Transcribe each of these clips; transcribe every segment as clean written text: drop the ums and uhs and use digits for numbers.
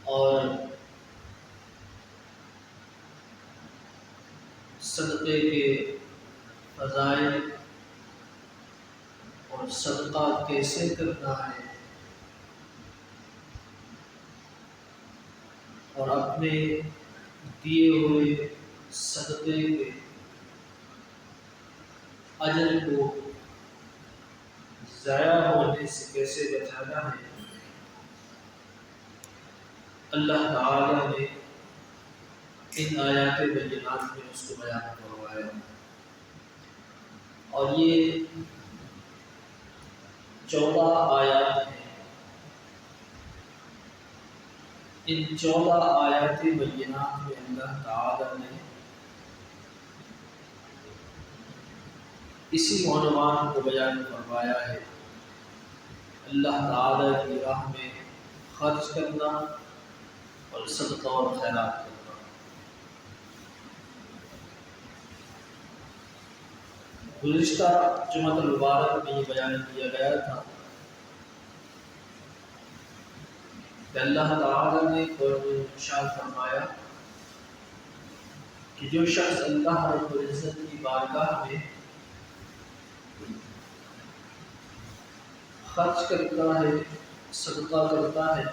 اور صدقے کے فضائل اور صدقہ کیسے کرنا ہے، اور اپنے دیے ہوئے صدقے کے اجر کو ضائع ہونے سے کیسے بچانا ہے، اللہ تعالی نے ان آیات بینات میں اس کو بیان کروایا۔ اور یہ 14 آیات ہیں۔ ان 14 آیات بینات میں اللہ تعالی نے اسی عنوان کو بیان فرمایا ہے، اللہ تعالی کی راہ میں خرچ کرنا اور صدقہ اور خیرات کرنا۔ گزشتہ جمعۃ المبارک میں یہ بیان کیا گیا تھا کہ اللہ تعالی نے قرآن میں ارشاد فرمایا کہ جو شخص اللہ رب العزت کی بارگاہ میں خرچ کرتا ہے، صدقہ کرتا ہے،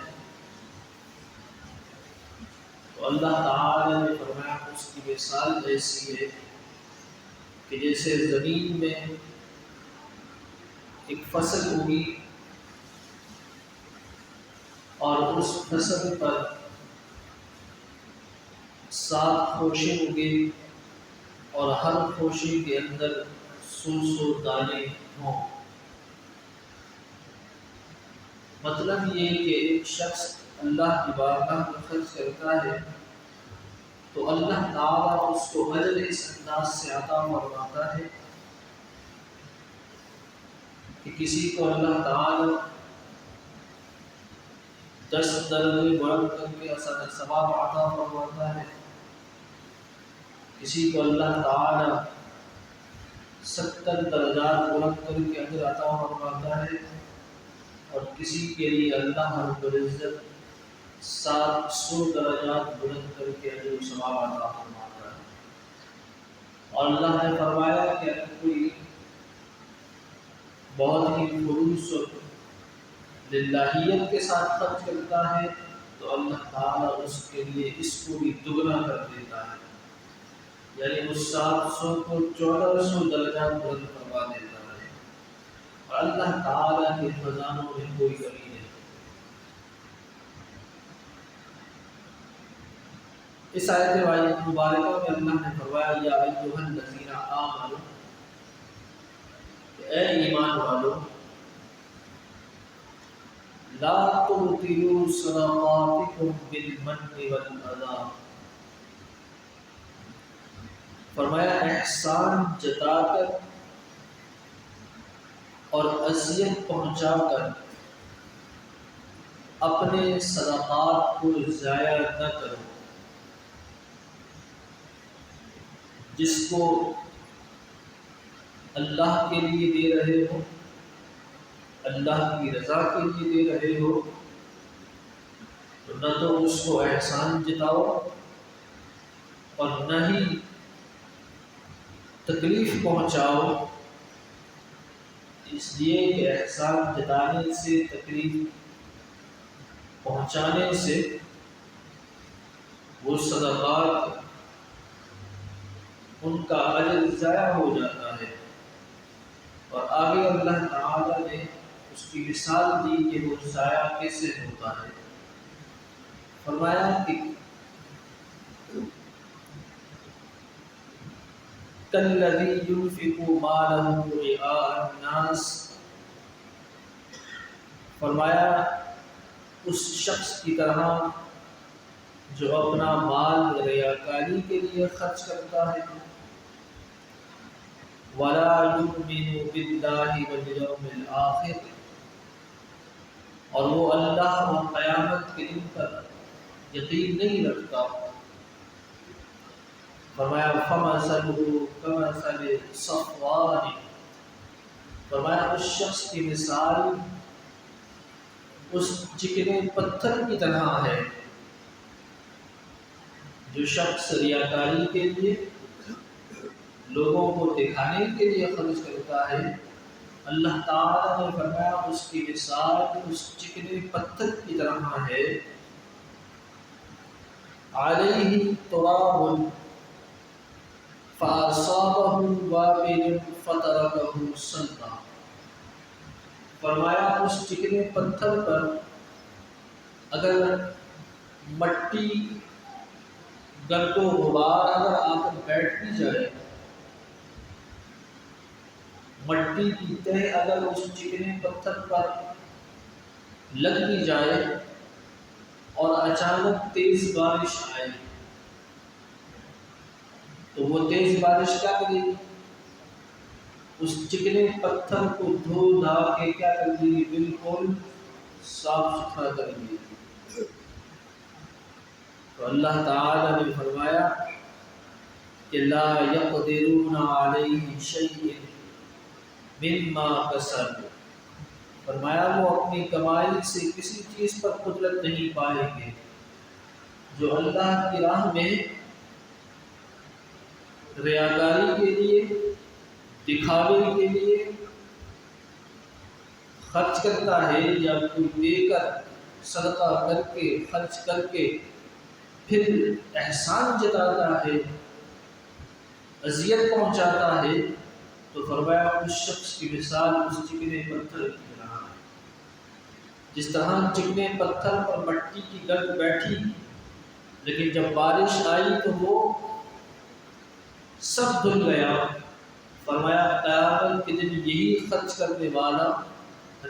تو اللہ تعالی نے فرمایا اس کی مثال ایسی ہے کہ جیسے زمین میں ایک فصل ہوگی اور اس فصل پر 7 خوشے ہوگے اور ہر خوشے کے اندر 100 دانے ہوں۔ مطلب یہ کہ ایک شخص اللہ کی بارگاہ میں خرچ کرتا ہے تو اللہ تعالیٰ اس کو اجر اس انداز سے عطا فرماتا ہے کہ کسی کو اللہ تعالیٰ 10 درجے بلند کر کے ثواب عطا فرماتا ہے، کسی کو اللہ تعالیٰ 70 درجات بلند کر کے اجر عطا فرماتا ہے، اور کسی کے لیے اللہ رب العزت 700 درجات بلند کر کے اجر و ثواب عطا فرماتا ہے۔ اور اللہ نے فرمایا کہ اگر کوئی بہت ہی خلوص اور للہیت کے ساتھ خرچ کرتا ہے تو اللہ تعالیٰ اس کے لیے اس کو بھی دگنا کر دیتا ہے، یعنی اس 700 کو 1400 درجات بلند کروا دیتا ہے، اور اللہ تعالیٰ کے خزانوں میں کوئی کمی نہیں۔ اس آیت مبارکہ میں اللہ نے فرمایا یا ایھا الذین آمنوا، اے ایمان والو، لا تبطلوا صدقاتکم بالمن والاذی، فرمایا احسان جتا کر اور اذیت پہنچا کر اپنے صدقات کو ضائع نہ کرو۔ جس کو اللہ کے لیے دے رہے ہو، اللہ کی رضا کے لیے دے رہے ہو، تو نہ تو اس کو احسان جتاؤ اور نہ ہی تکلیف پہنچاؤ، اس لیے کہ احسان جتانے سے، تکلیف پہنچانے سے وہ صدقات ان کا اجر ضائع ہو جاتا ہے۔ اور آگے اللہ تعالی نے اس کی مثال دی کہ وہ ضائع کیسے ہوتا ہے، فرمایا کہ کالذی ينفق مالہ رئاء الناس، فرمایا اس شخص کی طرح جو اپنا مال ریاکاری کے لیے خرچ کرتا ہے، ولا یؤمن باللہ والیوم الآخر، اور وہ اللہ اور قیامت کے دن پر یقین نہیں رکھتا، فرمایا فمثلہ کمثل صفوان، فرمایا اس شخص کی مثال اس چکنے پتھر کی طرح ہے جو شخص ریاکاری کے لیے، لوگوں کو دکھانے کے لیے خرچ کرتا ہے، اللہ تعالیٰ نے فرمایا اس کی مثال اس چکنے پتھر کی طرح ہے، علیہ تراب فاصابہ وابل فترکہ صلدا۔ فرمایا اس چکنے پتھر پر اگر مٹی، گرد و غبار اگر آ کر بیٹھ بھی جائے، مٹی کی تہ اگر اس چکنے پتھر پر لگ بھی جائے اور اچانک تیز بارش آئے تو وہ تیز بارش کیا کرے گی؟ اس چکنے پتھر کو دھو دھا کے کیا کر دے گی؟ بالکل صاف ستھرا کر دے گی۔ تو اللہ تعالی نے فرمایا کہ لا یقدرون علیہ شیء مما کسبوا، فرمایا وہ اپنی کمائی سے کسی چیز پر قدرت نہیں پائیں گے جو اللہ کی راہ میں ریاکاری کے لیے، دکھاوے کے لیے خرچ کرتا ہے، یا کوئی دے کر، صدقہ کر کے، خرچ کر کے پھر احسان جتاتا ہے، اذیت پہنچاتا ہے، تو فرمایا اس شخص کی مثال اس چکنے پتھر کی طرح ہے۔ جس طرح چکنے پتھر پر مٹی کی گرد بیٹھی، لیکن جب بارش آئی تو وہ سب دھل گیا، فرمایا قیامت کے دن یہی خرچ کرنے والا،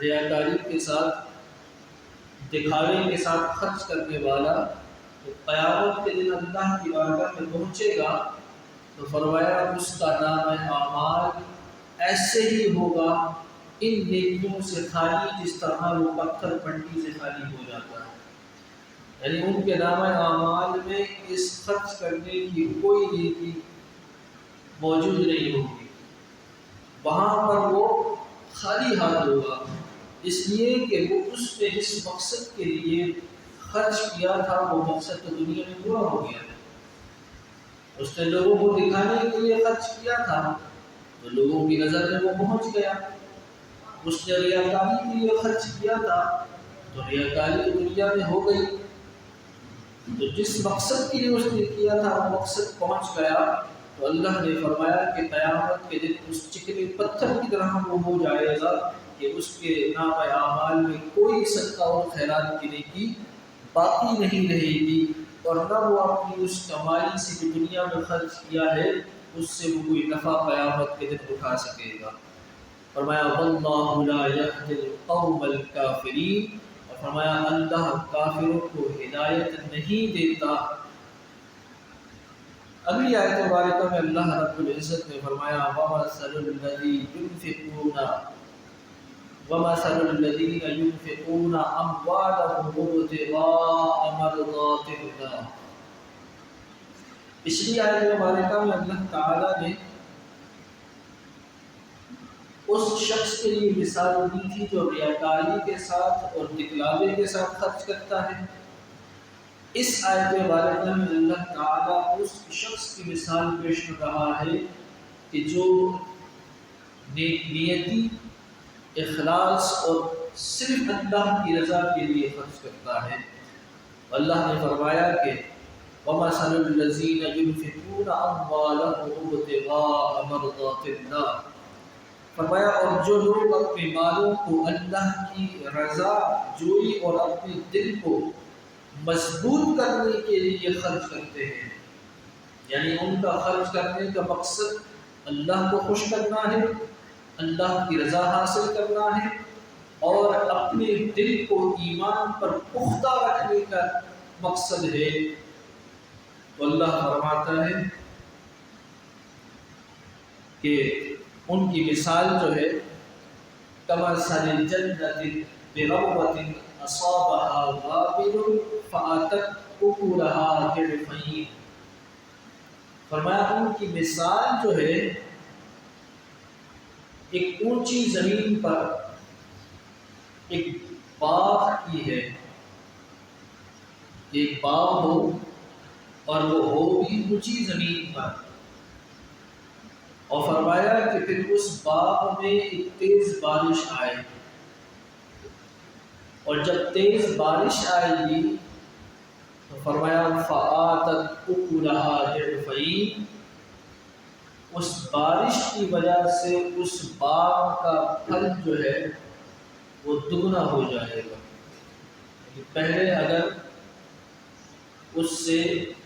ریاکاری کے ساتھ، دکھاوے کے ساتھ خرچ کرنے والا، تو قیامت کے دن اللہ کی بارگاہ میں پہنچے گا تو فرمایا اس کا نام اعمال ایسے ہی ہوگا ان نیکیوں سے خالی جس طرح وہ پتھر مٹی سے خالی ہو جاتا ہے، یعنی ان کے نام اعمال میں اس خرچ کرنے کی کوئی نیکی موجود نہیں ہوگی، وہاں پر وہ خالی ہاتھ ہوگا، اس لیے کہ وہ اس نے جس مقصد کے لیے خرچ کیا تھا وہ مقصد تو دنیا میں پورا ہو گیا، اس نے لوگوں کو دکھانے کے لیے خرچ کیا تھا تو لوگوں کی نظر میں وہ پہنچ گیا، اس نے ریاکاری کے لیے خرچ کیا تھا تو ریاکاری دنیا میں ہو گئی، تو جس مقصد کے لیے اس نے کیا تھا وہ مقصد پہنچ گیا، تو اللہ نے فرمایا کہ قیامت کے دن اس چکنے پتھر کی طرح وہ ہو جائے گا کہ اس کے نام اعمال میں کوئی صدقہ اور خیرات کی نیکی باقی نہیں رہے گی، اور نہ وہ اپنی اس کمائی سے جو دنیا میں خرچ کیا ہے اس سے وہ کوئی نفع قیامت کے دن اٹھا سکے گا۔ فرمایا واللہ لا یہدی القوم الکافرین، اور فرمایا اللہ کافروں کو ہدایت نہیں دیتا۔ اگلی آیت مبارکہ میں اللہ رب العزت نے فرمایا وَمَثَلُ الَّذِينَ يُنْفِقُونَ أَمْوَالَهُمُ ابْتِغَاءَ مَرْضَاتِ اللَّهِ۔ پچھلی آیت مبارکہ میں اللہ تعالیٰ نے اس شخص کے لیے مثال دی تھی جو ریاکاری کے ساتھ اور دکھلاوے کے ساتھ خرچ کرتا ہے، اس آیت مبارکہ میں اللہ تعالیٰ اس شخص کی مثال پیش کر رہا ہے کہ جو نیک نیتی، اخلاص اور صرف اللہ کی رضا کے لیے خرچ کرتا ہے۔ اللہ نے فرمایا کہ وَمَثَلُ الَّذِينَ يُنْفِقُونَ أَمْوَالَهُمُ ابْتِغَاءَ مَرْضَاتِ اللَّهِ، فرمایا اور جو لوگ اپنے مالوں کو اللہ کی رضا جوئی اور اپنے دل کو مضبوط کرنے کے لیے خرچ کرتے ہیں، یعنی ان کا خرچ کرنے کا مقصد اللہ کو خوش کرنا ہے، اللہ کی رضا حاصل کرنا ہے، اور اپنے دل کو ایمان پر پختہ رکھنے کا مقصد ہے، تو اللہ فرماتا ہے کہ ان کی مثال جو ہے کمثل الجنة بربوة أصابها وابل فآتت أكلها ضعفين، فرمایا ان کی مثال جو ہے ایک اونچی زمین پر ایک باغ کی ہے، ایک باغ ہو اور وہ ہو بھی اونچی زمین پر۔ اور فرمایا کہ پھر اس باغ میں ایک تیز بارش آئے گی، اور جب تیز بارش آئے گی تو فرمایا فآتت اکلہا ضعفین، اس بارش کی وجہ سے اس باغ کا پھل جو ہے وہ دگنا ہو جائے گا۔ پہلے اگر اس سے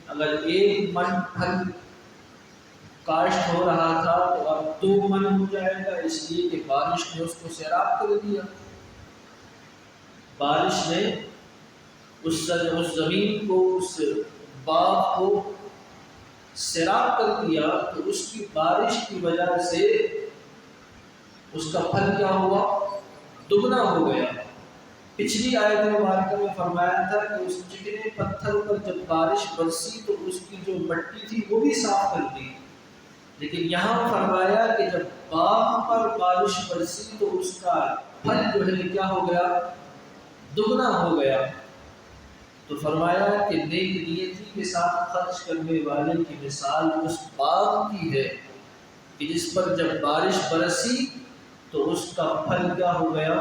اگر 1 من پھل کاشت ہو رہا تھا تو اب 2 من ہو جائے گا، اس لیے کہ بارش نے اس کو سیراب کر دیا۔ بارش نے اس زمین کو، اس باغ کو سیراب کر دیا، تو اس کی بارش کی وجہ سے اس کا پھل کیا ہوا؟ دگنا ہو گیا۔ پچھلی آیت مبارکہ میں فرمایا تھا کہ اس چکنے پتھر پر جب بارش برسی تو اس کی جو مٹی تھی وہ بھی صاف کر دی، لیکن یہاں فرمایا کہ جب باغ پر بارش برسی تو اس کا پھل جو ہے کیا ہو گیا؟ دگنا ہو گیا۔ تو فرمایا کہ نیک نیتی کے ساتھ خرچ کرنے والے کی مثال اس باغ کی ہے کہ جس پر جب بارش برسی تو اس کا پھل کیا ہو گیا؟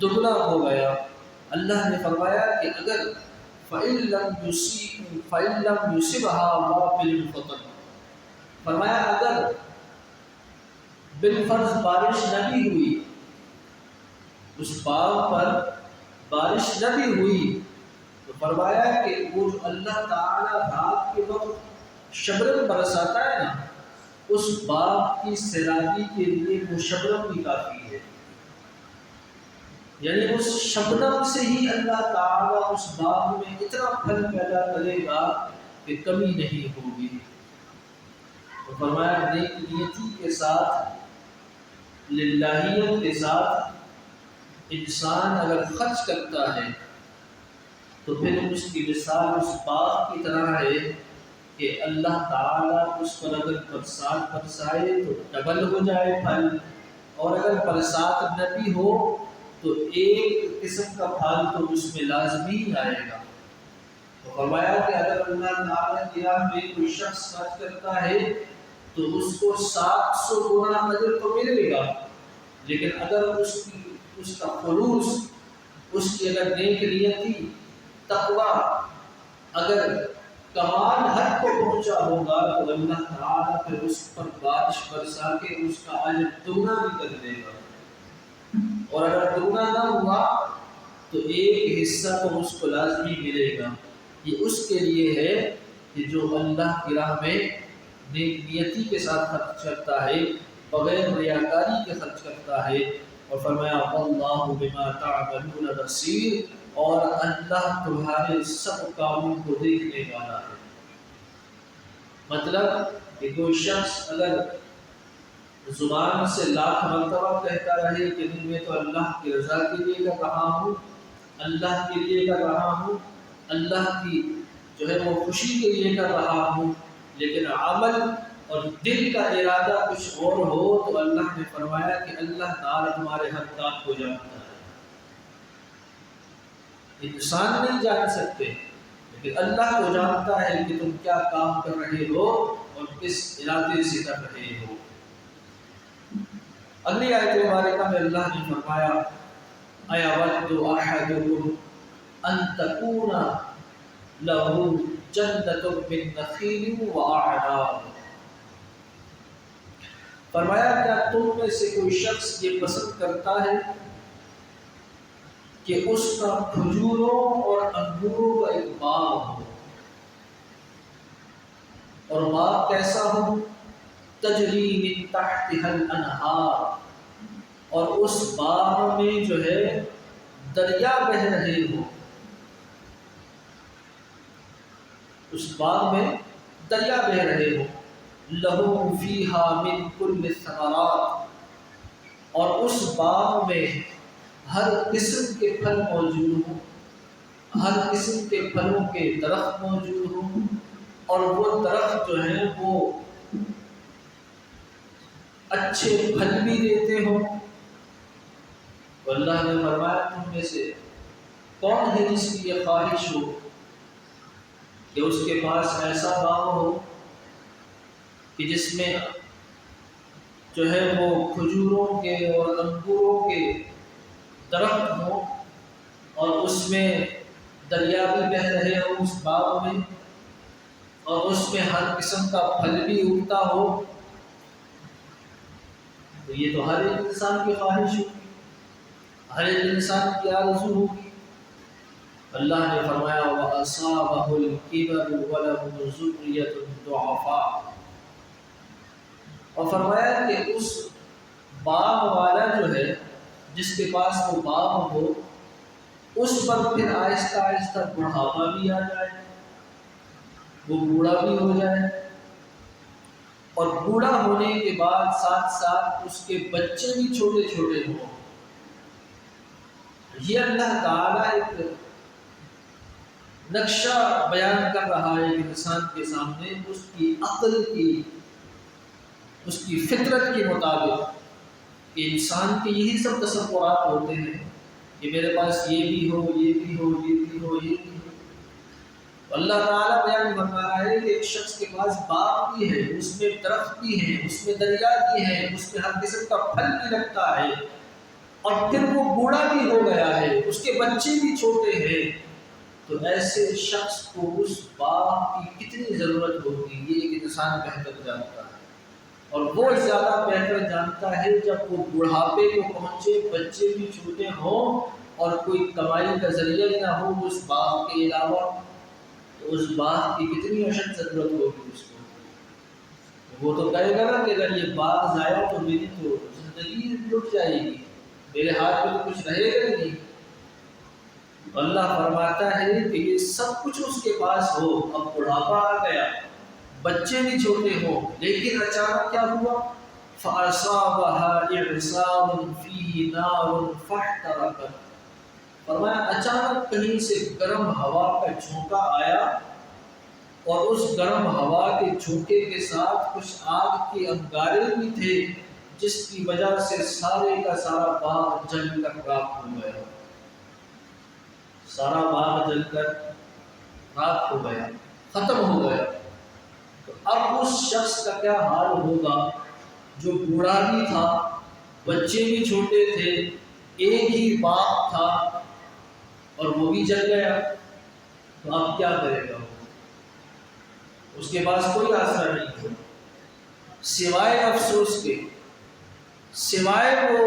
دگنا ہو گیا۔ اللہ نے فرمایا کہ اگر فَإِن لَمْ يُصِبْهَا وَابِلٌ فَطَرٌ، فرمایا اگر بالفرض بارش نہ بھی ہوئی، اس باغ پر بارش نہ بھی ہوئی، تو فرمایا کہ وہ جو اللہ تعالیٰ رات کے وقت شبنم برساتا ہے نا، اس باغ کی سیرابی کے لیے وہ شبنم بھی کافی ہے۔ یعنی اس شبنم سے ہی اللہ تعالیٰ اس باغ میں اتنا پھل پیدا کرے گا کہ کمی نہیں ہوگی۔ تو فرمایا نیک نیتی کے ساتھ، للہیت کے ساتھ انسان اگر خرچ کرتا ہے تو پھر اس کی مثال اس باغ کی طرح ہے کہ اللہ تعالیٰ اس پر اگر برسات برسائے تو ڈبل ہو جائے پھل، اور اگر برسات نہ بھی ہو تو ایک قسم کا پھل تو اس میں لازمی آئے گا۔ تو فرمایا کہ اگر اللہ تعالیٰ کی راہ میں کوئی شخص خرچ کرتا ہے تو اس کو 700 گنا اجر تو ملے گا، لیکن اگر اس کا خلوص، اس کی اگر نیک نیتی، تقویٰ اگر کمال حد کو پہنچا ہوگا تو اللہ تعالیٰ پھر اس پر بارش برسا کے اس کا اجر دگنا بھی کر دے گا، اور اگر دگنا نہ ہوا تو ایک حصہ تو اس کو لازمی ملے گا۔ یہ اس کے لیے ہے کہ جو اللہ کی راہ میں نیک نیتی کے ساتھ خرچ کرتا ہے، بغیر ریاکاری کے خرچ کرتا ہے۔ اور فرمایا واللہ بما تعملون بصیر، اور اللہ تمہارے سب کاموں کو دیکھنے والا ہے۔ مطلب کہ کوئی شخص اگر زبان سے 1,00,000 مرتبہ کہتا رہے کہ نہیں میں تو اللہ کی رضا کے لیے کر رہا ہوں، اللہ کے لیے کر رہا ہوں، اللہ کی جو ہے وہ خوشی کے لیے کر رہا ہوں، لیکن عمل اور دل کا ارادہ کچھ اور ہو، تو اللہ نے فرمایا کہ اللہ تعالیٰ تمہارے ہر کام کو جانتا ہے۔ انسان نہیں جان سکتے، لیکن اللہ کو جانتا ہے کہ تم کیا کام کر رہے ہو اور کس ارادے سے کر رہے ہو۔ اگلی آیت مبارکہ میں اللہ نے فرمایا اَیَوَدُّ أَحَدُکُمْ أَن تَکُونَ لَهُ جَنَّةٌ مِّن نَخِیلٍ وَأَعْنَابٍ، فرمایا کیا تم میں سے کوئی شخص یہ پسند کرتا ہے کہ اس کا کھجوروں اور انگوروں کا ایک باغ ہو، اور باغ کیسا ہو؟ تجری من تحتها الانہار، اور اس باغ میں جو ہے دریا بہہ رہے ہو، اس باغ میں دریا بہہ رہے ہو، لہو فیہا من کل الثمرات، اور اس باغ میں ہر قسم کے پھل موجود ہوں، ہر قسم کے پھلوں کے درخت موجود ہوں، اور وہ درخت جو ہیں وہ اچھے پھل بھی دیتے ہوں۔ تو اللہ نے فرمایا تم میں سے کون ہے جس کی یہ خواہش ہو کہ اس کے پاس ایسا باغ ہو کہ جس میں جو ہے وہ کھجوروں کے اور انگوروں کے درخت ہوں اور اس میں دریا بھی بہہ رہے ہوں اس باغ میں، اور اس میں ہر قسم کا پھل بھی اگتا ہو، تو یہ تو ہر ایک انسان کی خواہش ہوگی، ہر ایک انسان کی آرزو ہوگی۔ اللہ نے فرمایا وَأَصَابَهُ الْكِبَرُ وَلَهُ ذُرِّيَّةٌ ضُعَفَاءُ، اور فرمایا کہ اس باغ والا جو ہے جس کے پاس وہ باغ ہو، اس پر پھر آہستہ آہستہ بڑھاپا بھی آ جائے، وہ بوڑھا بھی ہو جائے، اور بوڑھا ہونے کے بعد ساتھ ساتھ اس کے بچے بھی چھوٹے چھوٹے ہوں۔ یہ اللہ تعالیٰ ایک نقشہ بیان کر رہا ہے کہ انسان کے سامنے اس کی عقل کی، اس کی فطرت کے مطابق، کہ انسان کے یہی سب تصورات ہوتے ہیں کہ میرے پاس یہ بھی ہو، یہ بھی ہو، یہ بھی ہو، یہ بھی ہو۔ اللہ تعالیٰ بیان فرما رہا ہے کہ ایک شخص کے پاس باغ بھی ہے، اس میں درخت بھی ہے، اس میں دریا بھی ہے، اس میں ہر قسم کا پھل بھی لگتا ہے، اور پھر وہ بوڑھا بھی ہو گیا ہے، اس کے بچے بھی چھوٹے ہیں، تو ایسے شخص کو اس باغ کی کتنی ضرورت ہوگی یہ ایک انسان بہتر جانتا ہے، اور وہ زیادہ بہتر جانتا ہے جب وہ بڑھاپے کو پہنچے، بچے بھی چھوٹے ہوں اور کوئی کمائی کا ذریعہ نہ ہو اس باغ کے علاوہ، تو اس باغ کی کتنی اشد ضرورت ہوگی اس کو۔ وہ تو کہے گا نا کہ اگر یہ باغ ضائع تو میری تو زندگی لٹ جائے گی، میرے ہاتھ میں تو کچھ رہے گا نہیں۔ اللہ فرماتا ہے کہ یہ سب کچھ اس کے پاس ہو، اب بڑھاپا آ گیا، بچے بھی چھوٹے ہوں، لیکن اچانک کیا ہوا؟ فَأَصَابَهَا إِعْصَارٌ فِيهِ نَارٌ فَاحْتَرَقَتْ، فرمایا اچانک کہیں سے گرم ہوا کا جھونکا آیا، اور اس گرم ہوا کے جھونکے کے ساتھ کچھ آگ کے انگارے بھی تھے، جس کی وجہ سے سارے کا سارا باغ جل کر راکھ ہو گیا، سارا باغ جل کر راکھ ہو گیا، ختم ہو گیا۔ تو اب اس شخص کا کیا حال ہوگا جو بوڑھا بھی تھا، بچے بھی چھوٹے تھے، ایک ہی باغ تھا اور وہ بھی جل گیا، تو اب کیا کرے گا؟ اس کے پاس کوئی آسرا نہیں ہے سوائے افسوس کے، سوائے وہ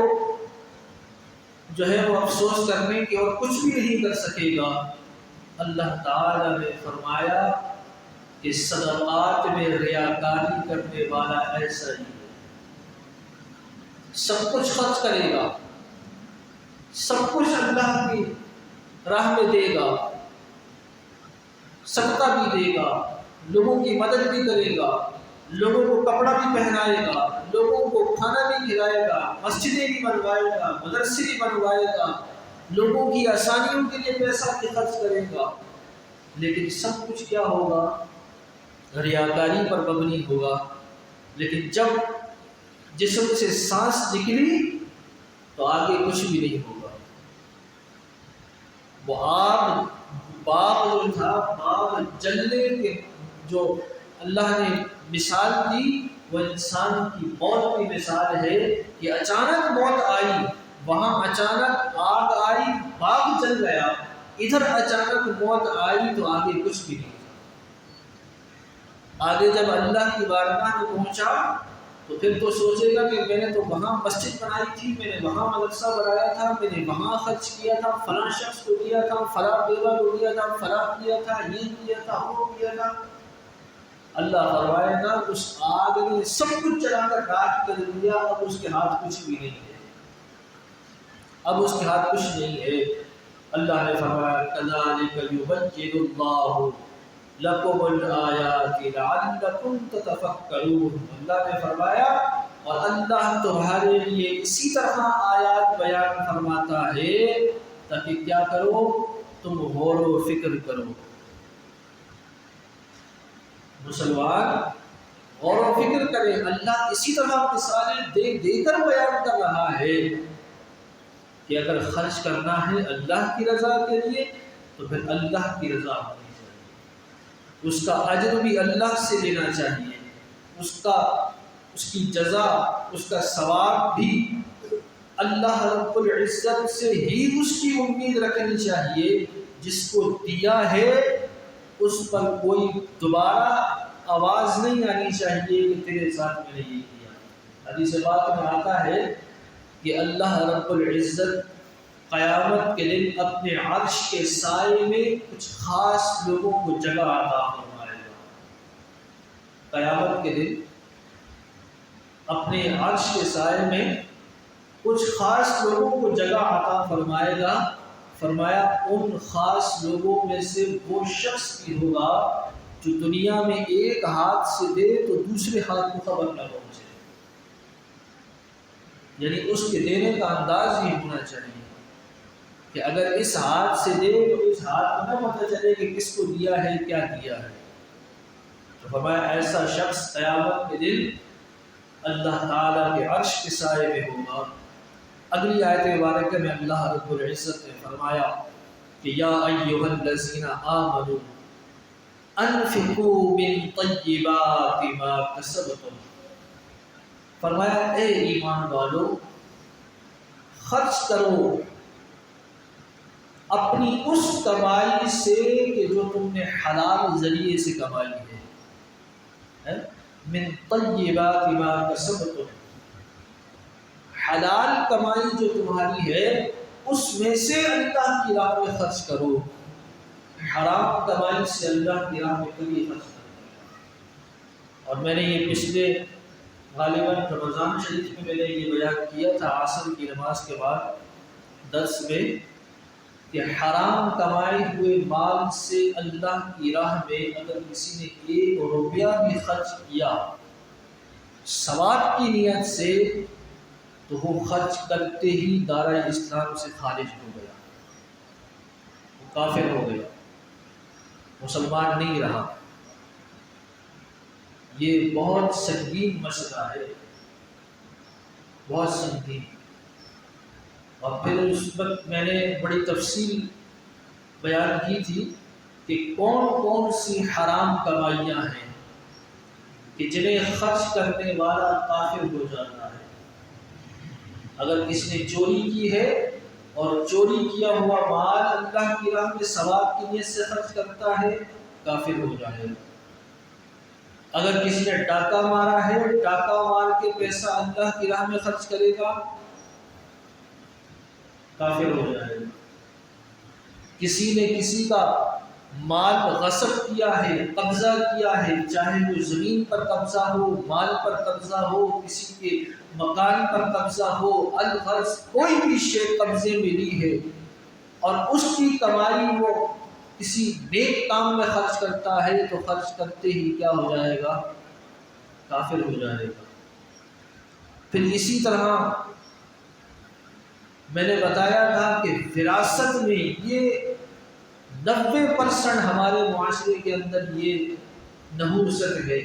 جو ہے وہ افسوس کرنے کے، اور کچھ بھی نہیں کر سکے گا۔ اللہ تعالیٰ نے فرمایا کہ صدقات میں ریاکاری کرنے والا ایسا ہی ہے، سب کچھ خرچ کرے گا، سب کچھ اللہ کی راہ میں دے گا، صدقہ بھی دے گا، لوگوں کی مدد بھی کرے گا، لوگوں کو کپڑا بھی پہنائے گا، لوگوں کو کھانا بھی کھلائے گا، مسجدیں بھی بنوائے گا، مدرسے بھی بنوائے گا، لوگوں کی آسانیوں کے لیے پیسہ بھی خرچ کرے گا، لیکن سب کچھ کیا ہوگا؟ ریاکاری پر مبنی ہوگا۔ لیکن جب جسم سے سانس نکلی تو آگے کچھ بھی نہیں ہوگا۔ وہ آگ، باغ جو تھا، باغ جلنے کے جو اللہ نے مثال دی، وہ انسان کی موت کی مثال ہے کہ اچانک موت آئی، وہاں اچانک آگ آئی، باغ جل گیا، ادھر اچانک موت آئی تو آگے کچھ بھی نہیں۔ آگے جب اللہ کی بارگاہ میں پہنچا تو پھر تو سوچے گا کہ میں نے تو وہاں مسجد بنائی تھی، میں نے وہاں مدرسہ بنایا تھا، میں نے وہاں خرچ کیا تھا، فلاں شخص کو دیا تھا، فلاں بیوہ کو دیا تھا، فلاں کیا تھا، یہ کیا تھا، وہ کیا تھا۔ اللہ فرمائے گا اس آگ نے سب کچھ جلا کر راکھ کر دیا، اب اس کے ہاتھ کچھ بھی نہیں ہے، اب اس کے ہاتھ کچھ نہیں ہے۔ اللہ نے فرمایا کذالک یبین اللہ لکم الآیات لعلکم تتفکرون، اللہ نے فرمایا اور اللہ تمہارے لیے اسی طرح آیات بیان فرماتا ہے تاکہ کیا کرو؟ تم غور و فکر کرو۔ مسلمان غور و فکر کرے، اللہ اسی طرح مثالیں دے دے کر بیان کر رہا ہے کہ اگر خرچ کرنا ہے اللہ کی رضا کے لیے تو پھر اللہ کی رضا ہونی چاہیے، اس کا اجر بھی اللہ سے لینا چاہیے، اس کی جزا، اس کا ثواب بھی اللہ رب العزت سے ہی اس کی امید رکھنی چاہیے۔ جس کو دیا ہے اس پر کوئی دوبارہ آواز نہیں آنی چاہیے کہ تیرے ساتھ میں نے یہ کیا۔ حدیث پاک میں آتا ہے کہ اللہ رب العزت قیامت کے دن اپنے عرش کے سائے میں کچھ خاص لوگوں کو جگہ عطا فرمائے گا۔ قیامت کے دن اپنے عرش کے سائے میں کچھ خاص لوگوں کو جگہ عطا فرمائے گا۔ فرمایا ان خاص لوگوں میں سے وہ شخص بھی ہوگا جو دنیا میں ایک ہاتھ سے دے تو دوسرے ہاتھ کو خبر نہ پہنچے، یعنی اس کے دینے کا انداز یہ ہونا چاہیے کہ اگر اس ہاتھ سے دے تو اس ہاتھ کو نہ پتہ چلے کہ کس کو دیا ہے، کیا دیا ہے۔ تو فرمایا ایسا شخص قیامت کے دن اللہ تعالیٰ کے عرش کے سائے میں ہوگا۔ اگلی آیت مبارکہ میں اللہ رب العزت نے فرمایا کہ یا ایھا الذین آمنوا انفقوا من طیبات ما کسبتم، فرمایا اے ایمان والو خرچ کرو اپنی اس کمائی سے کہ جو تم نے حلال ذریعے سے کمائی ہے۔ من طیبات ما کسبتم، حلال کمائی جو تمہاری ہے اس میں سے اللہ کی راہ میں خرچ کرو، حرام کمائی سے اللہ کی راہ میں کبھی خرچ کرو۔ اور میں نے یہ پچھلے غالباً رمضان شریف میں نے یہ بیان کیا تھا عصر کی نماز کے بعد درس میں کہ حرام کمائے ہوئے مال سے اللہ کی راہ میں اگر کسی نے 1 روپیہ بھی خرچ کیا ثواب کی نیت سے تو وہ خرچ کرتے ہی دائرہ اسلام سے خارج ہو گیا، وہ کافر ہو گیا، مسلمان نہیں رہا۔ یہ بہت سنگین مسئلہ ہے، بہت سنگین۔ اور پھر اس وقت میں نے بڑی تفصیل بیان کی تھی کہ کون کون سی حرام کمائیاں ہیں کہ جنہیں خرچ کرنے والا کافر ہو جاتا ہے۔ اگر کسی نے چوری کی ہے اور چوری کیا ہوا مال اللہ کی راہ میں ثواب کی نیت سے خرچ کرتا ہے، کافر ہو جائے گا۔ اگر کسی نے ڈاکہ مارا ہے، ڈاکہ مار کے پیسہ اللہ کی راہ میں خرچ کرے گا، کافر ہو جائے گا۔ کسی نے کسی کا مال غصب کیا ہے، قبضہ کیا ہے، چاہے وہ زمین پر قبضہ ہو، مال پر قبضہ ہو، کسی کے مکان پر قبضہ ہو، الغرض کوئی بھی شے قبضے میں لی ہے اور اس کی کمائی وہ کسی نیک کام میں خرچ کرتا ہے تو خرچ کرتے ہی کیا ہو جائے گا؟ کافر ہو جائے گا۔ پھر اسی طرح میں نے بتایا تھا کہ وراثت میں یہ 90% ہمارے معاشرے کے اندر یہ نحوست ہے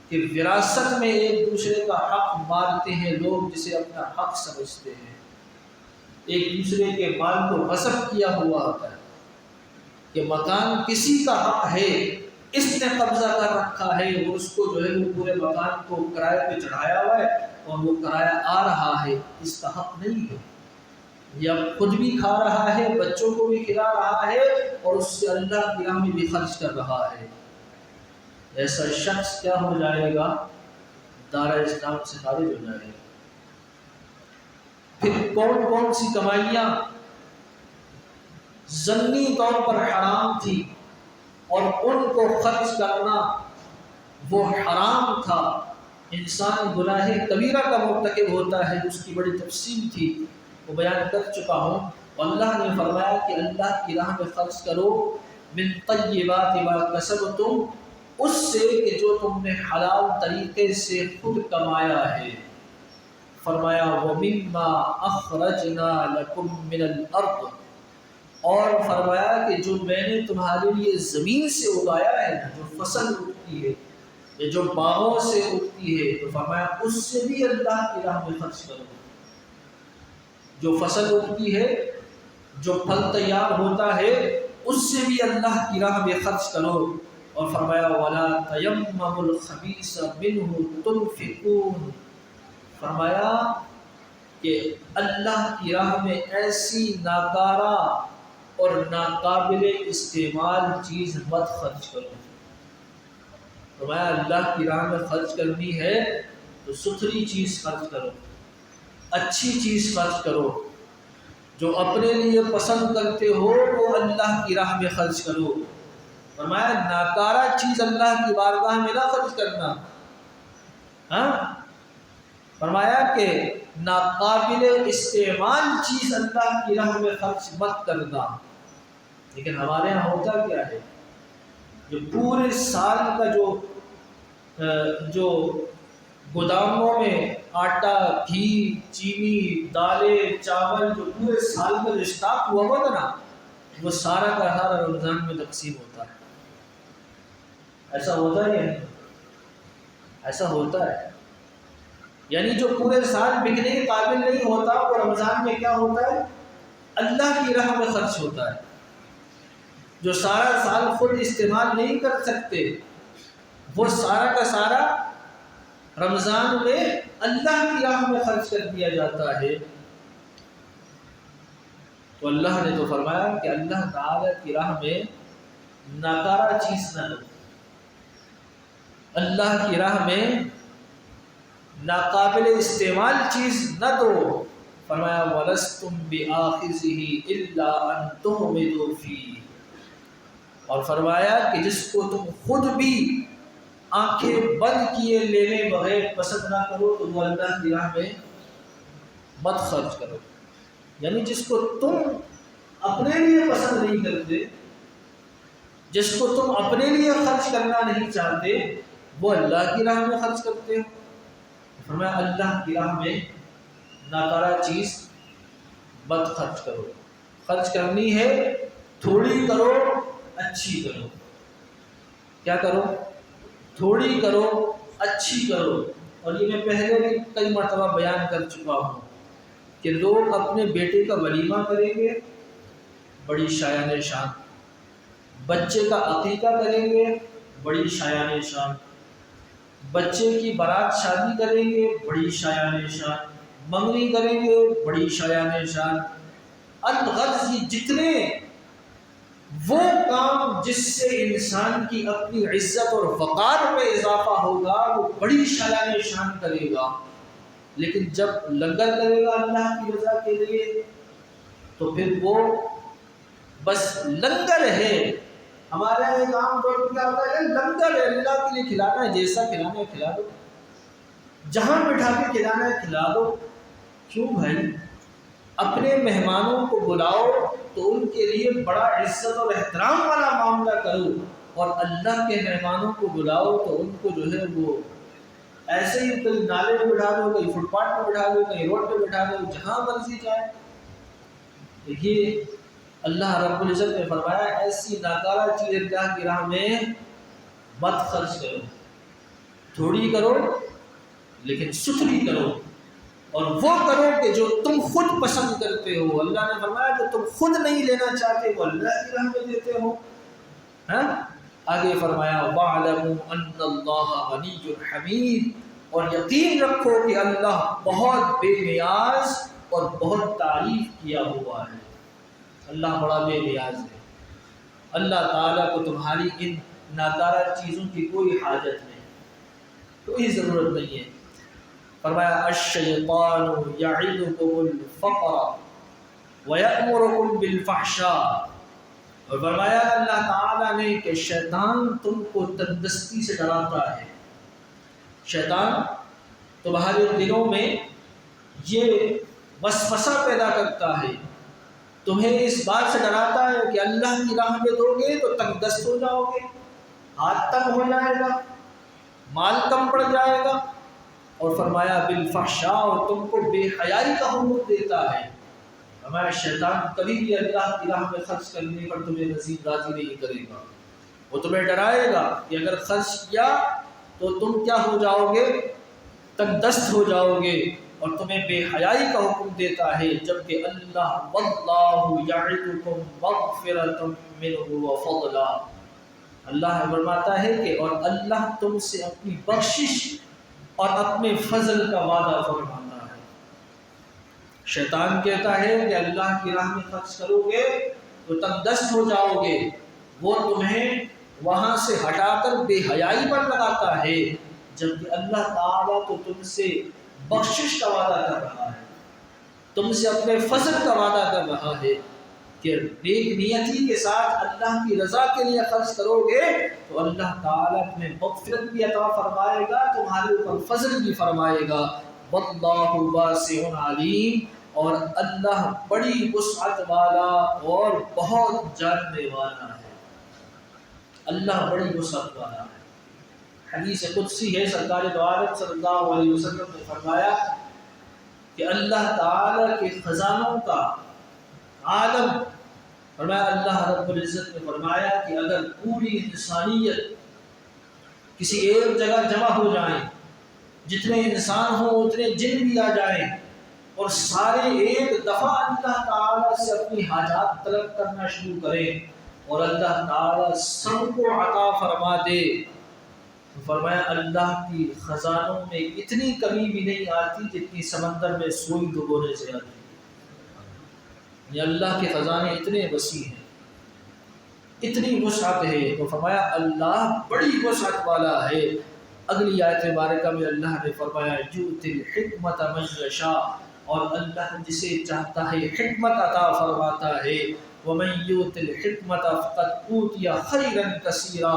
کہ وراثت میں ایک دوسرے کا حق مارتے ہیں لوگ، جسے اپنا حق سمجھتے ہیں، ایک دوسرے کے مال کو غصب کیا ہوا ہوتا ہے کہ مکان کسی کا حق ہے، اس نے قبضہ کر رکھا ہے، وہ اس کو جو ہے وہ پورے مکان کو کرائے پہ چڑھایا ہوا ہے اور وہ کرایہ آ رہا ہے، اس کا حق نہیں ہے، یہ اب خود بھی کھا رہا ہے، بچوں کو بھی کھلا رہا ہے اور اس سے اللہ کی راہ میں بھی خرچ کر رہا ہے۔ ایسا شخص کیا ہو جائے گا؟ دائرہ اسلام سے خارج ہو جائے گا۔ پھر کون کون سی کمائیاں ضمنی طور پر حرام تھی اور ان کو خرچ کرنا وہ حرام تھا، انسان گناہ کبیرہ کا مرتکب ہوتا ہے، اس کی بڑی تفصیل تھی، وہ بیان کر چکا ہوں۔ اللہ نے فرمایا کہ اللہ کی راہ میں خرچ کرو من طیبات ما کسبتم، اس سے کہ جو تم نے حلال طریقے سے خود کمایا ہے۔ فرمایا وَمِمَّا أَخْرَجْنَا لَكُم مِّنَ الْأَرْضِ، اور فرمایا کہ جو میں نے تمہارے لیے زمین سے اگایا ہے، جو فصل اگتی ہے یا جو باغوں سے اگتی ہے، تو فرمایا اس سے بھی اللہ کی راہ میں خرچ کرو۔ جو فصل اگتی ہے، جو پھل تیار ہوتا ہے، اس سے بھی اللہ کی راہ میں خرچ کرو۔ اور فرمایا وَلَا تَيَمَّمُوا الْخَبِيثَ مِنْهُ تُنْفِقُونَ، فرمایا کہ اللہ کی راہ میں ایسی ناکارہ اور ناقابل استعمال چیز مت خرچ کرو۔ فرمایا اللہ کی راہ میں خرچ کرنی ہے تو ستھری چیز خرچ کرو، اچھی چیز خرچ کرو، جو اپنے لیے پسند کرتے ہو وہ اللہ کی راہ میں خرچ کرو۔ فرمایا ناکارہ چیز اللہ کی بارگاہ میں نہ خرچ کرنا، فرمایا کہ ناقابل استعمال چیز اللہ کی راہ میں خرچ مت کرنا۔ لیکن ہمارے ہاں ہوتا کیا ہے، جو پورے سال کا جو گوداموں میں آٹا، گھی، چینی، دالیں، چاول، جو پورے سال کا جو اسٹاک ہوا ہوتا نا، وہ سارا کا سارا رمضان میں تقسیم ہوتا ہے۔ ایسا ہوتا ہے یا نہیں؟ ایسا ہوتا ہے، یعنی جو پورے سال بکنے کے قابل نہیں ہوتا وہ رمضان میں کیا ہوتا ہے، اللہ کی راہ میں خرچ ہوتا ہے۔ جو سارا سال خود استعمال نہیں کر سکتے وہ سارا کا سارا رمضان میں اللہ کی راہ میں خرچ کر دیا جاتا ہے۔ تو اللہ نے تو فرمایا کہ اللہ تعالی کی راہ میں ناکارہ چیز نہ دو، اللہ کی راہ میں ناقابل استعمال چیز نہ دو۔ فرمایا وَلَسْتُمْ بِآخِذِهِ إِلَّا أَن تُغْمِضُوا فِيهِ، اور فرمایا کہ جس کو تم خود بھی آنکھیں بند کیے لینے بغیر پسند نہ کرو تو وہ اللہ کی راہ میں مت خرچ کرو۔ یعنی جس کو تم اپنے لیے پسند نہیں کرتے، جس کو تم اپنے لیے خرچ کرنا نہیں چاہتے، وہ اللہ کی راہ میں خرچ کرتے ہو۔ فرمایا اللہ کی راہ میں ناکارہ چیز مت خرچ کرو، خرچ کرنی ہے تھوڑی کرو، اچھی کرو۔ کیا کرو؟ تھوڑی کرو، اچھی کرو۔ اور یہ میں پہلے بھی کئی مرتبہ بیان کر چکا ہوں کہ لوگ اپنے بیٹے کا ولیمہ کریں گے، بڑی شایان شان، بچے کا عقیقہ کریں گے، بڑی شایان شان، بچے کی بارات شادی کریں گے، بڑی شایان شان، منگنی کریں گے، بڑی شایان شان۔ الغرض یہ جتنے وہ کام جس سے انسان کی اپنی عزت اور وقار میں اضافہ ہوگا وہ بڑی شایان شان کرے گا، لیکن جب لنگر کرے گا اللہ کی رضا کے لیے تو پھر وہ بس لنگر ہے۔ ہمارے یہاں ایک عام طور پر کیا ہوتا ہے، لنگر ہے، اللہ کے لیے کھلانا ہے، جیسا کھلانا ہے کھلا دو، جہاں بٹھا کے کھلانا ہے کھلا دو۔ کیوں بھائی؟ اپنے مہمانوں کو بلاؤ تو ان کے لیے بڑا عزت اور احترام والا معاملہ کرو، اور اللہ کے مہمانوں کو بلاؤ تو ان کو جو ہے وہ ایسے ہی کہیں نالے پہ بٹھا دو، کہیں فٹ پاتھ پہ بٹھا دو، کہیں روڈ پہ بٹھا دو، جہاں مرضی جائے۔ دیکھیے اللہ رب العزت نے فرمایا ایسی ناکارہ چیز اللہ کی راہ میں مت خرچ کرو، تھوڑی کرو لیکن ستھری کرو، اور وہ کرو کہ جو تم خود پسند کرتے ہو۔ اللہ نے فرمایا جو تم خود نہیں لینا چاہتے وہ اللہ کی راہ میں دیتے ہو۔ آگے فرمایا وَاعْلَمُوا أَنَّ اللَّهَ غَنِيٌّ حَمِيدٌ، اور یقین رکھو کہ اللہ بہت بے نیاز اور بہت تعریف کیا ہوا ہے۔ اللہ بڑا بے نیاز ہے، اللہ تعالیٰ کو تمہاری ان ناکارہ چیزوں کی کوئی حاجت نہیں، کوئی ضرورت نہیں ہے۔ فرمایا الشیطان یعدکم الفقر ویأمرکم بالفحشاء، اور فرمایا اللہ تعالیٰ نے کہ شیطان تم کو تندرستی سے ڈراتا ہے۔ شیطان تمہارے دلوں میں یہ وسوسہ پیدا کرتا ہے، تمہیں اس بات سے ڈراتا ہے کہ اللہ کی راہ میں دو گے تو تنگ دست ہو جاؤ گے، ہاتھ تنگ ہو جائے گا، مال کم پڑ جائے گا، اور فرمایا بالفحشاء، اور تم کو بے حیائی کا حکم دیتا ہے۔ ہمارا شیطان کبھی بھی اللہ کی راہ میں خرچ کرنے پر تمہیں نصیب راضی نہیں کرے گا، وہ تمہیں ڈرائے گا کہ اگر خرچ کیا تو تم کیا ہو جاؤ گے، تنگ دست ہو جاؤ گے، اور تمہیں بے حیائی کا حکم دیتا ہے، جبکہ اللہ واللہ یعدکم مغفرۃ منہ وفضلا، اللہ فرماتا ہے کہ اور اللہ تم سے اپنی بخشش اور اپنے فضل کا وعدہ فرماتا ہے۔ شیطان کہتا ہے کہ اللہ کی راہ میں خرچ کرو گے تو تم دست ہو جاؤ گے، وہ تمہیں وہاں سے ہٹا کر بے حیائی پر لگاتا ہے، جبکہ اللہ تعالیٰ تو تم سے بخشش کا وعدہ کر رہا ہے، تم سے اپنے فضل کا وعدہ کر رہا ہے کہ نیک نیتی کے ساتھ اللہ کی رضا کے لیے خرچ کرو گے تو اللہ تعالیٰ تمہیں مغفرت بھی عطا فرمائے گا، تمہارے اوپر فضل بھی فرمائے گا۔ واللہ واسع علیم، اور اللہ بڑی وسعت والا اور بہت جاننے والا ہے، اللہ بڑی وسعت والا ہے۔ حدیث قدسی ہے، سرکار دو عالم صلی اللہ علیہ وسلم نے فرمایا کہ اللہ تعالیٰ کے خزانوں کا عالم، فرمایا اللہ رب العزت نے فرمایا کہ اگر پوری انسانیت کسی ایک جگہ جمع ہو جائیں، جتنے انسان ہوں اتنے جن بھی آ جائیں، اور سارے ایک دفعہ اللہ تعالیٰ سے اپنی حاجات طلب کرنا شروع کریں اور اللہ تعالیٰ سب کو عطا فرما دے، تو فرمایا اللہ کی خزانوں میں اتنی کمی بھی نہیں آتی جتنی سمندر میں سوئی ڈبونے سے آتی ہے۔ یہ اللہ کے خزانے اتنے وسیع ہیں، اتنی وسعت ہے، تو فرمایا اللہ بڑی وسعت والا ہے۔ اگلی آیت مبارکہ میں اللہ نے فرمایا یؤتی الحکمت من یشاء، اور اللہ جسے چاہتا ہے حکمت عطا فرماتا ہے۔ ومن یؤت الحکمت فقد اوتی خیرا کثیرا،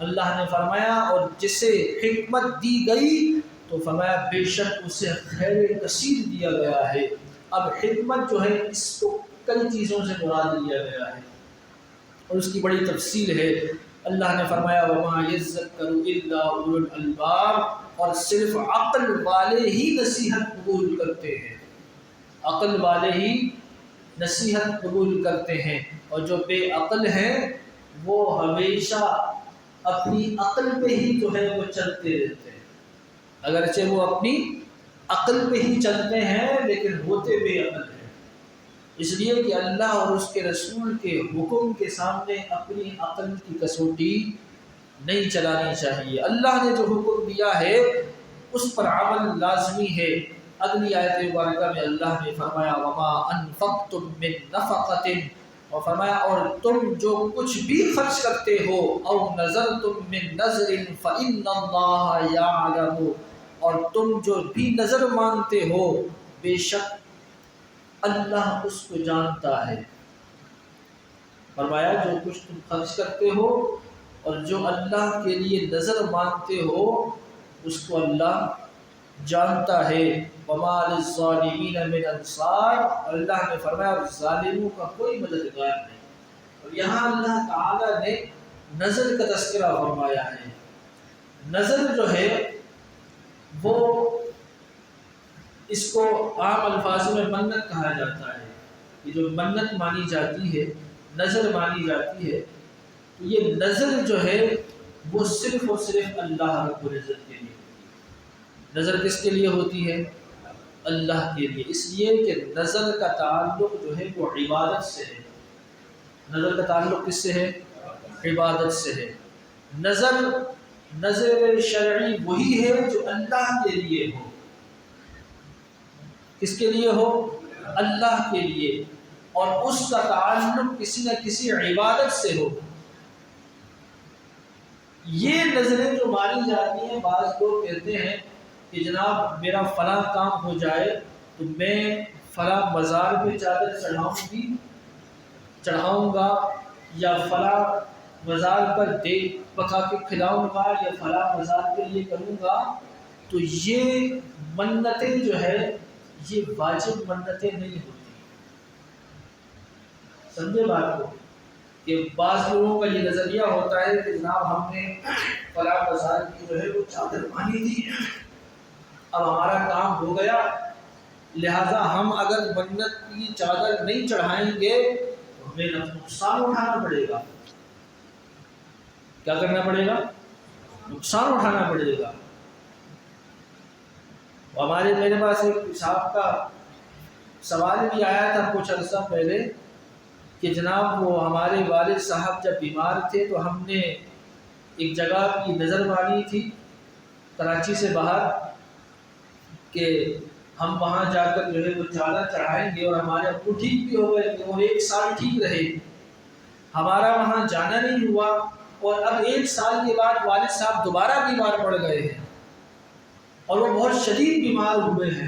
اللہ نے فرمایا اور جسے حکمت دی گئی تو فرمایا بے شک اسے خیر کثیر دیا گیا ہے۔ اب حکمت جو ہے اس کو کئی چیزوں سے مراد لیا گیا ہے اور اس کی بڑی تفصیل ہے۔ اللہ نے فرمایا وما یذکر الا اولو الالباب، اور صرف عقل والے ہی نصیحت قبول کرتے ہیں، عقل والے ہی نصیحت قبول کرتے ہیں، اور جو بے عقل ہیں وہ ہمیشہ اپنی عقل پہ ہی جو ہے وہ چلتے رہتے ہیں، اگرچہ وہ اپنی عقل پہ ہی چلتے ہیں لیکن ہوتے بے عقل ہیں، اس لیے کہ اللہ اور اس کے رسول کے حکم کے سامنے اپنی عقل کی کسوٹی نہیں چلانی چاہیے۔ اللہ نے جو حکم دیا ہے اس پر عمل لازمی ہے۔ اگلی آیت مبارکہ میں اللہ نے فرمایا وما انفقتم من نفقۃ، اور فرمایا اور تم جو کچھ بھی خرچ کرتے ہو، او نذرتم من نذر فإن اللہ یعلم، اور تم جو بھی نظر مانتے ہو بے شک اللہ اس کو جانتا ہے۔ فرمایا جو کچھ تم خرچ کرتے ہو اور جو اللہ کے لیے نظر مانتے ہو اس کو اللہ جانتا ہے۔ وما للظالمین من انصار، اللہ نے فرمایا ظالموں کا کوئی مددگار نہیں۔ اور یہاں اللہ تعالی نے نظر کا تذکرہ فرمایا ہے۔ نظر جو ہے وہ اس کو عام الفاظ میں منت کہا جاتا ہے، کہ جو منت مانی جاتی ہے، نظر مانی جاتی ہے، تو یہ نظر جو ہے وہ صرف اور صرف اللہ رب العزت کے لیے ہوتی ہے۔ نظر کس کے لیے ہوتی ہے؟ اللہ کے لیے، اس لیے کہ نظر کا تعلق جو ہے وہ عبادت سے ہے۔ نظر کا تعلق کس سے ہے؟ عبادت سے ہے۔ نظر شرعی وہی ہے جو اللہ کے لیے ہو۔ کس کے لیے ہو؟ اللہ کے لیے، اور اس کا تعلق کسی نہ کسی عبادت سے ہو۔ یہ نظریں جو مانی جاتی ہیں، بعض لوگ کہتے ہیں کہ جناب میرا فلاں کام ہو جائے تو میں فلاں مزار پہ چادر چڑھاؤں گا، یا فلاں مزار پر دیگ پکا کے کھلاؤں گا، یا فلاں مزار کے لیے کروں گا۔ تو یہ منتیں جو ہے یہ واجب منتیں نہیں ہوتی، سمجھے بات کو؟ کہ بعض لوگوں کا یہ نظریہ ہوتا ہے کہ جناب ہم نے فلاں مزار کی جو ہے وہ چادر مانی تھی، اب ہمارا کام ہو گیا، لہذا ہم اگر منت کی چادر نہیں چڑھائیں گے تو ہمیں نقصان اٹھانا پڑے گا۔ کیا کرنا پڑے گا؟ نقصان اٹھانا پڑے گا۔ میرے پاس ایک صاحب کا سوال بھی آیا تھا کچھ عرصہ پہلے کہ جناب وہ ہمارے والد صاحب جب بیمار تھے تو ہم نے ایک جگہ کی نظر مانی تھی کراچی سے باہر کہ ہم وہاں جا کر جو ہے وہ چادر چڑھائیں گے، اور ہمارے ابو ٹھیک بھی ہو گئے اور 1 سال ٹھیک رہے، ہمارا وہاں جانا نہیں ہوا، اور اب 1 سال کے بعد والد صاحب دوبارہ بیمار پڑ گئے ہیں اور وہ بہت شدید بیمار ہوئے ہیں۔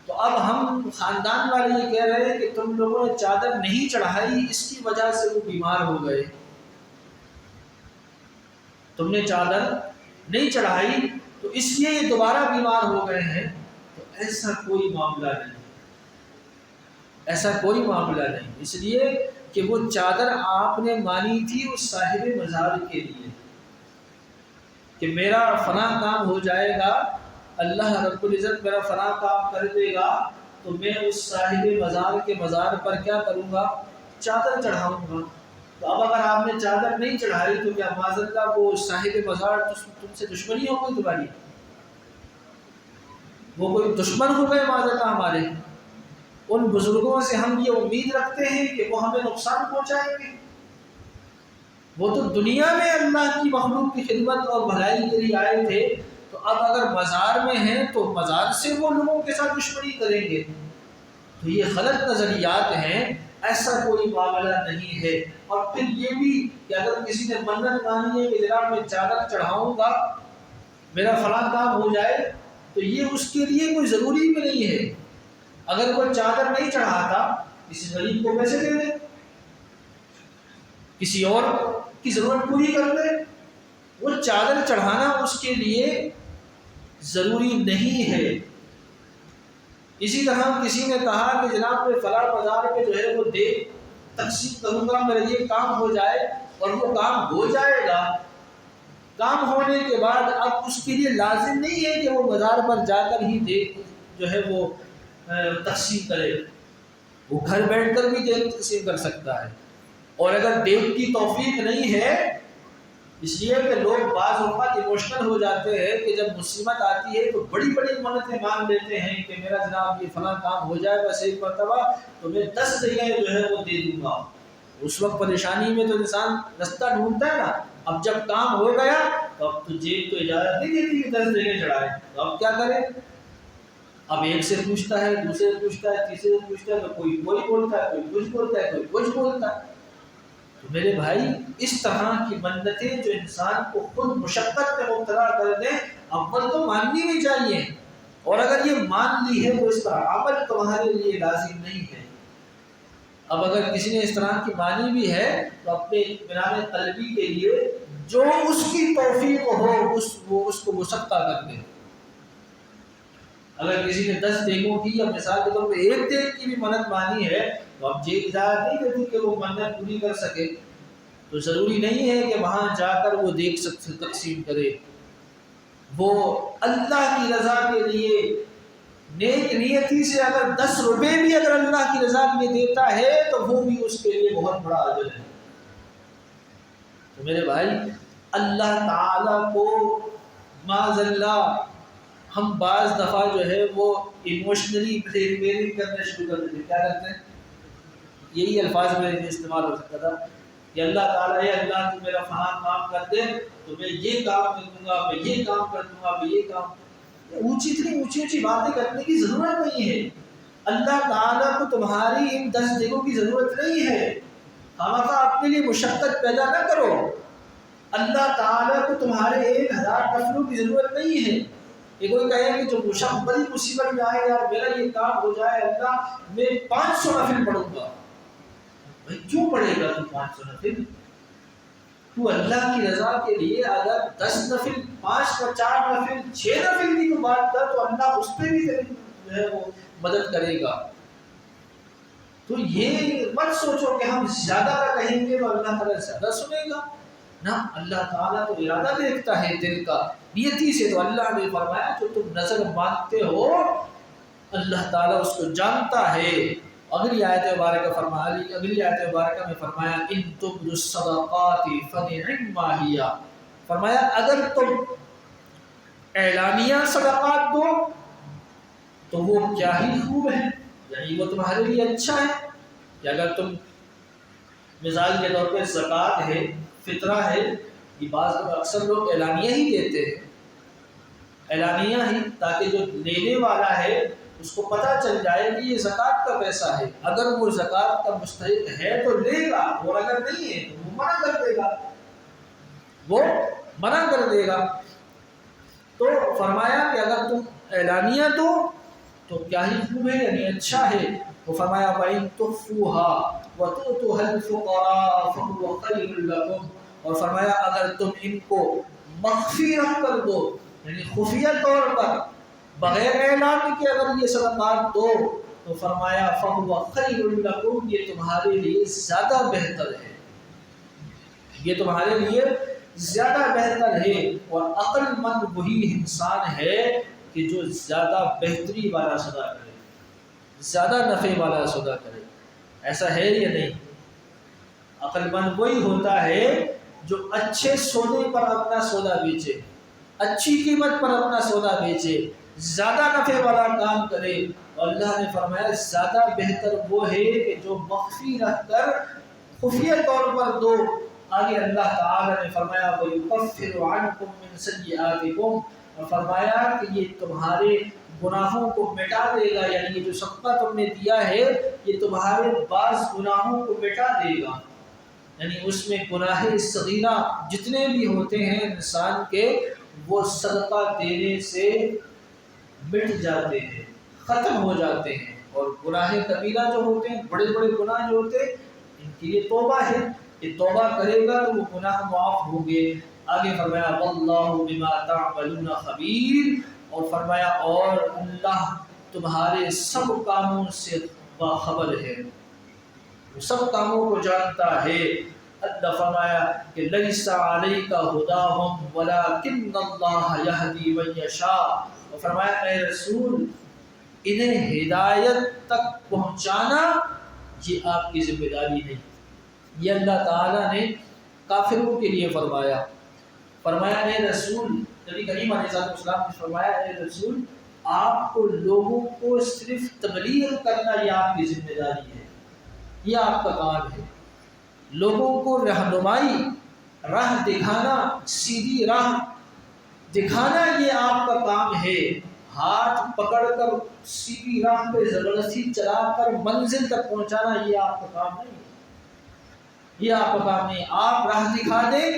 تو اب ہم خاندان والے یہ کہہ رہے ہیں کہ تم لوگوں نے چادر نہیں چڑھائی، اس کی وجہ سے وہ بیمار ہو گئے، تم نے چادر نہیں چڑھائی تو اس لیے یہ دوبارہ بیمار ہو گئے ہیں۔ تو ایسا کوئی معاملہ نہیں، ایسا کوئی معاملہ نہیں، اس لیے کہ وہ چادر آپ نے مانی تھی اس صاحب مزار کے لیے کہ میرا فلاں کام ہو جائے گا، اللہ رب العزت میرا فلاں کام کر دے گا، تو میں اس صاحب مزار کے مزار پر کیا کروں گا؟ چادر چڑھاؤں گا۔ تو اب اگر آپ نے چادر نہیں چڑھائی تو کیا معاذ اللہ وہ صاحب مزار تم سے دشمنی ہو گئی تمہاری؟ وہ کوئی دشمن ہو گئے معاذ اللہ ہمارے؟ ان بزرگوں سے ہم یہ امید رکھتے ہیں کہ وہ ہمیں نقصان پہنچائیں گے؟ وہ تو دنیا میں اللہ کی مخلوق کی خدمت اور بھلائی کے لیے آئے تھے، تو اب اگر مزار میں ہیں تو مزار سے وہ لوگوں کے ساتھ دشمنی کریں گے؟ تو یہ غلط نظریات ہیں، ایسا کوئی معاملہ نہیں ہے۔ اور پھر یہ بھی کہ اگر کسی نے منت مانی ہے کہ جناب میں چادر چڑھاؤں گا میرا فلاں کام ہو جائے، تو یہ اس کے لیے کوئی ضروری بھی نہیں ہے۔ اگر کوئی چادر نہیں چڑھاتا کسی غریب کو پیسے دے دے، کسی اور کی ضرورت پوری کر دے، وہ چادر چڑھانا اس کے لیے ضروری نہیں ہے۔ اسی طرح کسی نے کہا کہ جناب میں فلاں بازار پہ جو ہے وہ دے تقسیم کروں گا، میرا یہ کام ہو جائے، اور وہ کام ہو جائے گا۔ کام ہونے کے بعد اب اس کے لیے لازم نہیں ہے کہ وہ بازار پر جا کر ہی دے جو ہے وہ تقسیم کرے، وہ گھر بیٹھ کر بھی دیکھ تقسیم کر سکتا ہے۔ اور اگر دیکھ کی توفیق نہیں ہے، اس لیے کہ لوگ بعض اوقات ایموشنل ہو جاتے ہیں کہ جب مصیبت آتی ہے تو بڑی بڑی منتیں مانگ لیتے ہیں کہ میرا جناب یہ فلاں کام ہو جائے بس ایک مرتبہ تو میں 10 جگہ جو ہے وہ دے دوں گا۔ اس وقت پریشانی میں تو انسان رستہ ڈھونڈتا ہے نا۔ اب جب کام ہو گیا تو اب تو جیب تو اجازت نہیں دیتی کہ 10 جگہ چڑھائے، تو اب کیا کرے؟ اب ایک سے پوچھتا ہے، دوسرے سے پوچھتا ہے، تیسرے سے پوچھتا ہے، تو کوئی بولتا ہے، کوئی کچھ بولتا ہے، کوئی کچھ بولتا ہے۔ تو میرے بھائی اس طرح کی منتیں جو انسان کو خود مشقت میں مبتلا کر دیں، اول تو ماننی بھی چاہیے، اور اگر یہ مان لی ہے تو اس پر عمل تمہارے لیے لازم نہیں ہے۔ اب اگر کسی نے اس طرح کی مانی بھی ہے تو اپنے اطمینان قلبی کے لیے جو اس کی توفیق ہو اس کو مسقہ کر دے۔ اگر کسی نے 10 دیگوں کی یا مثال کے طور پہ 1 دیگ کی بھی منت مانی ہے تو اب یہ اجازت نہیں دیتی کہ وہ منت پوری کر سکے، تو ضروری نہیں ہے کہ وہاں جا کر وہ دیگ تقسیم کرے۔ وہ اللہ کی رضا کے لیے نیک نیتی سے اگر 10 روپے بھی اگر اللہ کی رضا کے لیے دیتا ہے تو وہ بھی اس کے لیے بہت بڑا اجر ہے۔ تو میرے بھائی اللہ تعالیٰ کو معاذ اللہ ہم بعض دفعہ جو ہے وہ ایموشنلی بلیک میلنگ کرنا شروع کر دیتے ہیں۔ کیا کرتے ہیں؟ یہی الفاظ میں استعمال ہو سکتا تھا کہ اللہ تعالیٰ یا اللہ تو میرا فلاں کام کر دے تو میں یہ کام کر دوں گا، میں یہ کام کر دوں گا، میں یہ کام۔ اتنی اونچی باتیں کرنے کی ضرورت نہیں ہے۔ اللہ تعالیٰ کو تمہاری ان 10 جگہوں کی ضرورت نہیں ہے، خامخواہ اپنے لیے مشقت پیدا نہ کرو۔ اللہ تعالیٰ کو تمہارے 1000 نفلوں کی ضرورت نہیں ہے کہ کوئی کہے کہ جو بڑی مصیبت میں آئے یار میرا یہ کام ہو جائے اللہ میں 500 نفل پڑھوں گا۔ بھائی کیوں پڑھے گا تو 500 نفل؟ تو اللہ کی رضا کے لیے اگر 10 نفل 5 اور 4 نفل 6 نفل کی تو بات کر تو اللہ اس پہ بھی جو ہے وہ مدد کرے گا۔ تو یہ مت سوچو کہ ہم زیادہ کا کہیں گے تو اللہ تعالیٰ زیادہ سنے گا، نہ، اللہ تعالیٰ تو ارادہ دیکھتا ہے دل کا، نیتی سے۔ تو اللہ نے فرمایا جو تم نظر مانتے ہو اللہ تعالیٰ اس کو جانتا ہے۔ اگلی آیت مبارکہ میں فرمایا ان تبدوا الصدقات فنعما ہی، فرمایا اگر تم اعلانیہ صدقات دو تو وہ کیا ہی خوب ہے، یعنی وہ تمہارے لیے اچھا ہے۔ کہ اگر تم مثال کے طور پہ زکوٰۃ ہے، فطرہ ہے، یہ بعض اکثر لوگ اعلانیہ ہی دیتے ہیں، اعلانیہ ہی، تاکہ جو لینے والا ہے اس کو پتہ چل جائے کہ یہ زکوٰۃ کا پیسہ ہے، اگر وہ زکوٰۃ کا مستحق ہے تو لے گا، اور اگر نہیں ہے تو وہ منع کر دے گا، وہ منع کر دے گا۔ تو فرمایا کہ اگر تم اعلانیہ دو تو کیا ہی خوب ہے، یعنی اچھا ہے۔ وہ فرمایا وَإِن تُخْفُوهَا وَتُؤْتُوهَا الْفُقَرَاءَ فَهُوَ خَيْرٌ لَكُمْ، اور فرمایا اگر تم ان کو مخفی رکھ کر دو، یعنی خفیہ طور پر بغیر اعلان کے اگر یہ صدقات دو تو فرمایا فَهُوَ خَيْرٌ لَكُمْ، یہ تمہارے لیے زیادہ بہتر ہے، یہ تمہارے لیے زیادہ بہتر ہے۔ اور عقل مند وہی انسان ہے کہ جو زیادہ بہتری والا سودا کرے، زیادہ نفع والا سودا کرے، ایسا ہے یا نہیں؟ عقل مند وہی ہوتا ہے جو اچھے سودے پر اپنا سودا بیچے، اچھی قیمت پر اپنا سودا بیچے، زیادہ نفع والا کام کرے۔ اور اللہ نے فرمایا زیادہ بہتر وہ ہے کہ جو مخفی رکھ کر خفیہ طور پر دو۔ آگے اللہ تعالی نے فرمایا وَيُكَفِّرُ عَنْكُم مِّن سَيِّئَاتِكُمْ، اور فرمایا کہ یہ تمہارے گناہوں کو مٹا دے گا، یعنی یہ جو صدقہ تم نے دیا ہے یہ تمہارے بعض گناہوں کو مٹا دے گا، یعنی اس میں گناہ صغیرہ جتنے بھی ہوتے ہیں انسان کے وہ صدقہ دینے سے مٹ جاتے ہیں، ختم ہو جاتے ہیں، اور گناہ کبیرہ جو ہوتے ہیں، بڑے بڑے گناہ جو ہوتے ہیں، ان کے لیے توبہ ہے، یہ توبہ کرے گا تو وہ گناہ معاف ہوں گے۔ آگے فرمایا واللہ بما تعملون خبیر، اور فرمایا اور اللہ تمہارے سب کاموں سے باخبر ہے، وہ سب کاموں کو جانتا ہے۔ اللہ فرمایا کہ لیس علیک ھداھم ولکن اللہ یہدی من یشاء، اور فرمایا اے رسول انہیں ہدایت تک پہنچانا یہ آپ کی ذمہ داری نہیں، یہ اللہ تعالیٰ نے کافروں کے لیے فرمایا۔ فرمایا اے رسول، نبی کریم علیہ السلام نے فرمایا اے رسول آپ کو لوگوں کو صرف تبلیغ کرنا یہ آپ کی ذمہ داری ہے، یہ آپ کا کام ہے، لوگوں کو رہنمائی، راہ دکھانا، سیدھی راہ دکھانا یہ آپ کا کام ہے، ہاتھ پکڑ کر سیدھی راہ پہ زبردستی چلا کر منزل تک پہنچانا یہ آپ کا کام نہیں، یہ آپ کا کام نہیں۔ آپ راہ دکھا دیں،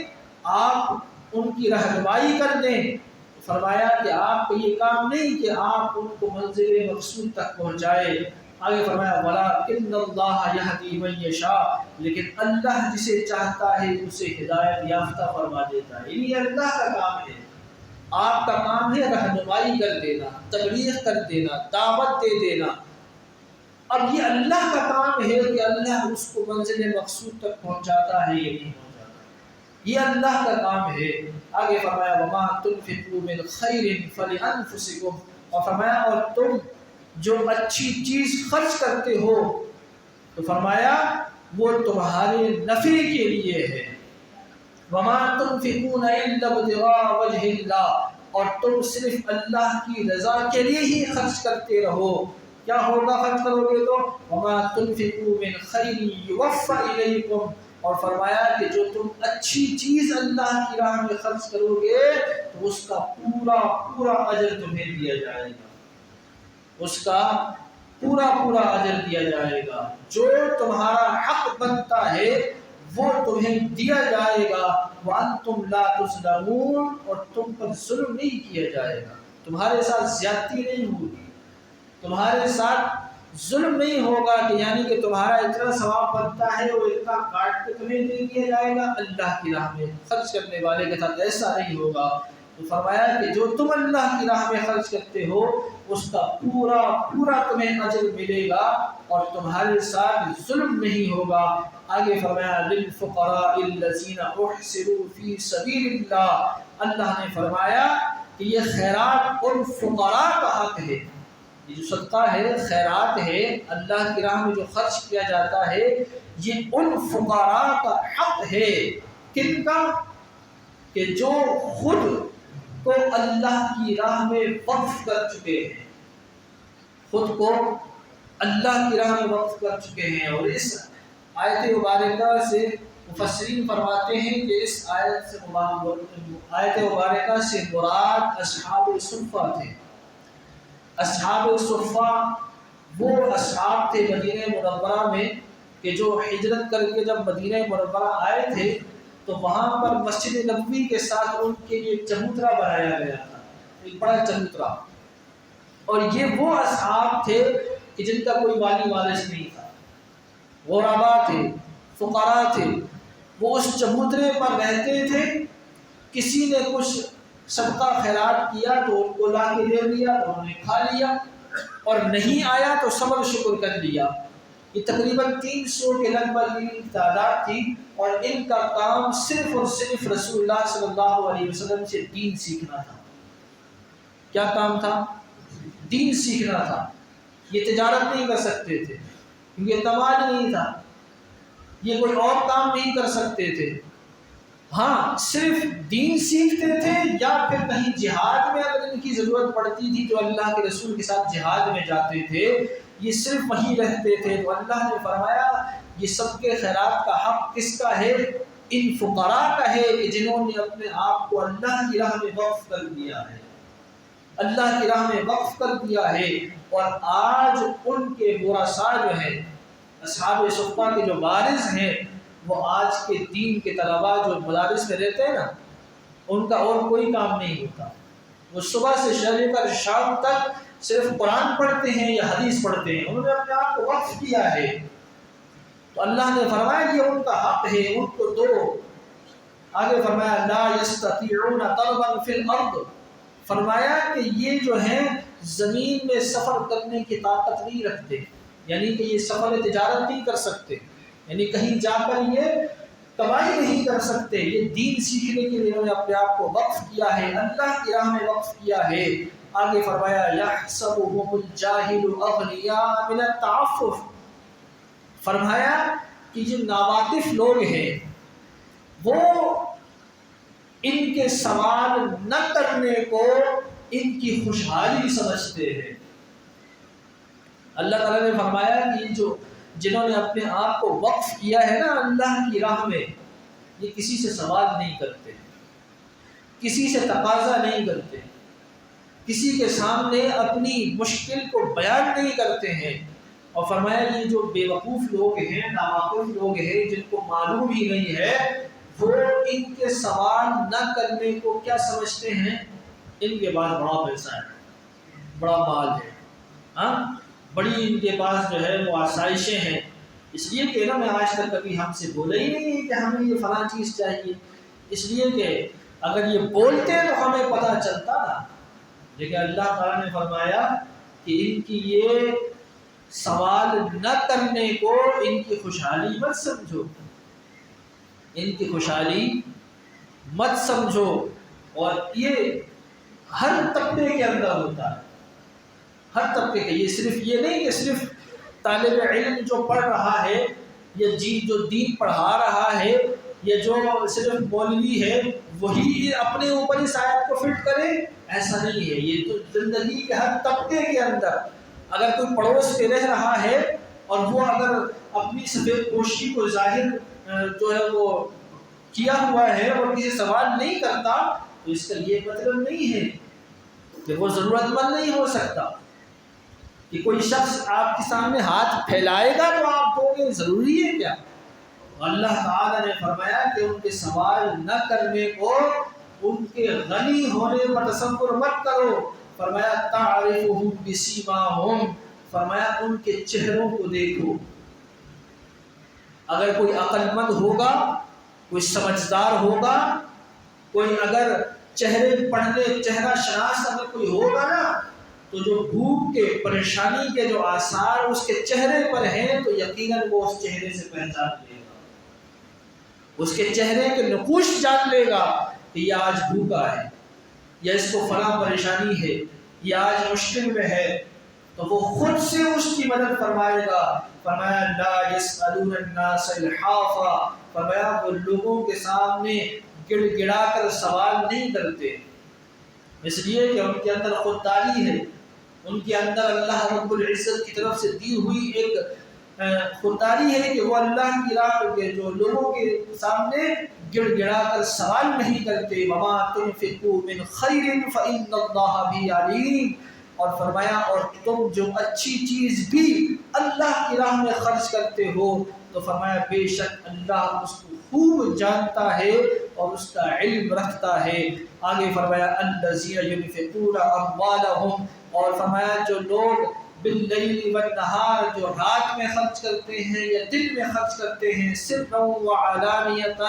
آپ ان کی رہنمائی کر دیں، فرمایا کہ آپ کا یہ کام نہیں کہ آپ ان کو منزل مقصود تک پہنچائے۔ آگے فرمایا وَلَٰكِنَّ اللَّهَ يَهْدِي مَن يَشَاءُ، لیکن اللہ جسے چاہتا ہے اسے ہدایت یافتہ فرما دیتا ہے، یہ اللہ کا کام ہے، آپ کا کام ہے رہنمائی کر دینا، تبلیغ کر دینا، دعوت دے دینا۔ اب یہ اللہ کا کام ہے کہ اللہ اس کو منزل مقصود تک پہنچاتا ہے یا نہیں پہنچاتا، یہ اللہ کا کام ہے۔ آگے فرمایا وَمَا تُنْفِقُوا مِنْ خَيْرٍ فَلِأَنفُسِكُمْ، اور فرمایا اور تم جو اچھی چیز خرچ کرتے ہو تو فرمایا وہ تمہارے نفع کے لیے ہے۔ وَمَا تُنْفِقُونَ إِلَّا ابْتِغَاءَ وَجْهِ اللَّهِ، اور تم صرف اللہ کی رضا کے لیے ہی خرچ کرتے رہو۔ کیا ہوگا خرچ کرو گے تو وَمَا تُنْفِقُوا مِنْ خَيْرٍ يُوَفَّ إِلَيْكُمْ، اور فرمایا کہ جو تم اچھی چیز اللہ کی راہ میں خرچ کرو گے تو اس کا پورا پورا اجر تمہیں دیا جائے گا، اس کا پورا پورا اجر دیا جائے گا، جو تمہارا حق بنتا ہے وہ تمہیں دیا جائے گا۔ وَأَنْتُمْ لَا تُظْلَمُونَ، اور تم پر ظلم نہیں کیا جائے گا، تمہارے ساتھ زیادتی نہیں ہوگی، تمہارے ساتھ ظلم نہیں ہوگا کہ یعنی کہ تمہارا اتنا ثواب بنتا ہے اور اتنا کاٹ کے تمہیں دے دیا جائے گا۔ اللہ کی راہ میں خرچ کرنے والے کے ساتھ ایسا نہیں ہوگا۔ تو فرمایا کہ جو تم اللہ کی راہ میں خرچ کرتے ہو اس کا پورا پورا تمہیں اجر ملے گا اور تمہارے ساتھ ظلم نہیں ہوگا۔ آگے فرمایا للفقراء الذین احصروا فی سبیل اللہ، اللہ نے فرمایا کہ یہ خیرات ان فقراء کا حق ہے، یہ جو صدقہ ہے، خیرات ہے، اللہ کی راہ میں جو خرچ کیا جاتا ہے یہ ان فقراء کا حق ہے۔ کن کا؟ کہ جو خود کو اللہ کی راہ میں وقف کر چکے ہیں، خود کو اللہ کی راہ میں وقف کر چکے ہیں۔ اور اس آیت مبارکہ سے مفسرین فرماتے ہیں کہ اس آیت مبارکہ سے مراد اصحاب الصفہ تھے۔ اصحاب الصفہ وہ اصحاب تھے مدینہ منورہ میں کہ جو ہجرت کر کے جب مدینہ منورہ آئے تھے تو وہاں پر مسجد نبوی کے ساتھ ان کے لیے چبوترا بنایا گیا تھا، ایک بڑا چبوترا۔ اور یہ وہ اصحاب تھے کہ جن کا کوئی والی وارث نہیں تھا، غربا تھے، فقراء تھے، وہ اس چبوترے پر رہتے تھے۔ کسی نے کچھ صدقہ خیرات کیا تو ان کو لا کے دے دیا، انہوں نے کھا لیا، اور نہیں آیا تو صبر شکر کر لیا۔ یہ تقریباً 300 کے لگ بھگ ان کی تعداد تھی، اور ان کا کام صرف اور صرف رسول اللہ صلی اللہ علیہ وسلم سے دین سیکھنا تھا۔ کیا کام تھا؟ دین سیکھنا تھا۔ یہ تجارت نہیں کر سکتے تھے کیونکہ تماج نہیں تھا، یہ کوئی اور کام نہیں کر سکتے تھے۔ ہاں صرف دین سیکھتے تھے، یا پھر کہیں جہاد میں اگر ان کی ضرورت پڑتی تھی تو اللہ کے رسول کے ساتھ جہاد میں جاتے تھے، یہ صرف وہیں رہتے تھے۔ تو اللہ نے فرمایا یہ سب کے خیرات کا حق کس کا ہے؟ ان فقراء کا ہے کہ جنہوں نے اپنے آپ کو اللہ کی راہ میں وقف کر دیا ہے، اللہ کی راہ میں وقف کر دیا ہے۔ اور آج ان کے ورثاء جو ہیں، اصحاب صفہ کے جو وارث ہیں، وہ آج کے دین کے طلباء جو مدارس میں رہتے ہیں نا، ان کا اور کوئی کام نہیں ہوتا۔ وہ صبح سے لے کر شام تک صرف قرآن پڑھتے ہیں یا حدیث پڑھتے ہیں، انہوں نے اپنے آپ کو وقف کیا ہے۔ تو اللہ نے فرمایا یہ ان کا حق ہے، ان کو دو۔ آگے فرمایا لا یستطیعون ضربا فی الارض، فرمایا کہ یہ جو ہیں زمین میں سفر کرنے کی طاقت نہیں رکھتے، یعنی کہ یہ سفر تجارت نہیں کر سکتے، یعنی کہیں جا کر یہ کمائی نہیں کر سکتے۔ یہ دین سیکھنے کے لیے انہوں نے اپنے آپ کو وقف کیا ہے، اللہ کی راہ میں وقف کیا ہے۔ آگے فرمایا یحسبهم الجاہل اغنیاء من التعفف، فرمایا کہ جو ناواقف لوگ ہیں وہ ان کے سوال نہ کرنے کو ان کی خوشحالی سمجھتے ہیں۔ اللہ تعالیٰ نے فرمایا کہ یہ جو جنہوں نے اپنے آپ کو وقف کیا ہے نا اللہ کی راہ میں، یہ کسی سے سوال نہیں کرتے، کسی سے تقاضا نہیں کرتے، کسی کے سامنے اپنی مشکل کو بیان نہیں کرتے ہیں۔ اور فرمایا یہ جو بے وقوف لوگ ہیں، ناواقف لوگ ہیں، جن کو معلوم ہی نہیں ہے، وہ ان کے سوال نہ کرنے کو کیا سمجھتے ہیں؟ ان کے پاس بڑا پیسہ ہے، بڑا مال ہے، ہاں بڑی ان کے پاس جو ہے وہ آسائشیں ہیں، اس لیے کہ نا میں آج تک کبھی ہم سے بولا ہی نہیں کہ ہمیں یہ فلاں چیز چاہیے، اس لیے کہ اگر یہ بولتے تو ہمیں پتہ چلتا نا۔ لیکن اللہ تعالیٰ نے فرمایا کہ ان کی یہ سوال نہ کرنے کو ان کی خوشحالی مت سمجھو، ان کی خوشحالی مت سمجھو۔ اور یہ ہر طبقے کے اندر ہوتا ہے، ہر طبقے کے، یہ صرف یہ نہیں کہ صرف طالب علم جو پڑھ رہا ہے یا جو دین پڑھا رہا ہے یا جو صرف مولوی ہے وہی اپنے اوپر اس آیت کو فٹ کرے، ایسا نہیں ہے۔ یہ تو زندگی کے ہر طبقے کے اندر، اگر کوئی پڑوس پہ رہ رہا ہے اور وہ اگر اپنی سفید پوشی کو ظاہر جو ہے وہ کیا ہوا ہے اور کسی سوال نہیں کرتا، تو اس کا یہ مطلب نہیں ہے کہ وہ ضرورت مند نہیں ہو سکتا۔ کہ کوئی شخص آپ کے سامنے ہاتھ پھیلائے گا تو آپ دو گے، ضروری ہے کیا؟ اللہ تعالیٰ نے فرمایا کہ ان کے سوال نہ کرنے کو ان کے غنی ہونے پر تصور مت کرو۔ فرمایا تعرفهم بسیماہم، فرمایا ان کے چہروں کو دیکھو۔ اگر کوئی عقل مند ہوگا، کوئی سمجھدار ہوگا، کوئی اگر چہرہ شناس اگر کوئی ہوگا نا، تو جو بھوک کے پریشانی کے جو آثار اس کے چہرے پر ہیں تو یقیناً وہ اس چہرے سے پہچان لے گا، اس کے چہرے کے نقوش جان لے گا کہ یہ آج بھوکا ہے، یا اس کو فلاں پریشانی ہے، یہ آج مشکل میں ہے، تو وہ خود سے اس کی مدد فرمائے گا۔ فرمایا لا یسألون الناس الحافا، فرمایا وہ لوگوں کے سامنے گڑ گڑا کر سوال نہیں کرتے، اس لیے کہ ان کے اندر خودداری ہے، ان کے اندر اللہ رب العزت کی طرف سے دی ہوئی ایک خودداری ہے کہ وہ اللہ کی راہ کے جو لوگوں کے سامنے گڑ گڑا کر سوال نہیں کرتے. وما تنفقوا من خیر فإن اللہ بھی علیم. اور فرمایا اور تم جو اچھی چیز بھی اللہ کی راہ میں خرچ کرتے ہو تو فرمایا بے شک اللہ اس کو خوب جانتا ہے اور اس کا علم رکھتا ہے. آگے فرمایا الذین ينفقون اموالهم. اور فرمایا جو لوگ باللیل والنہار جو رات میں خرچ کرتے ہیں یا دن میں خرچ کرتے ہیں، سرا وعلانیۃ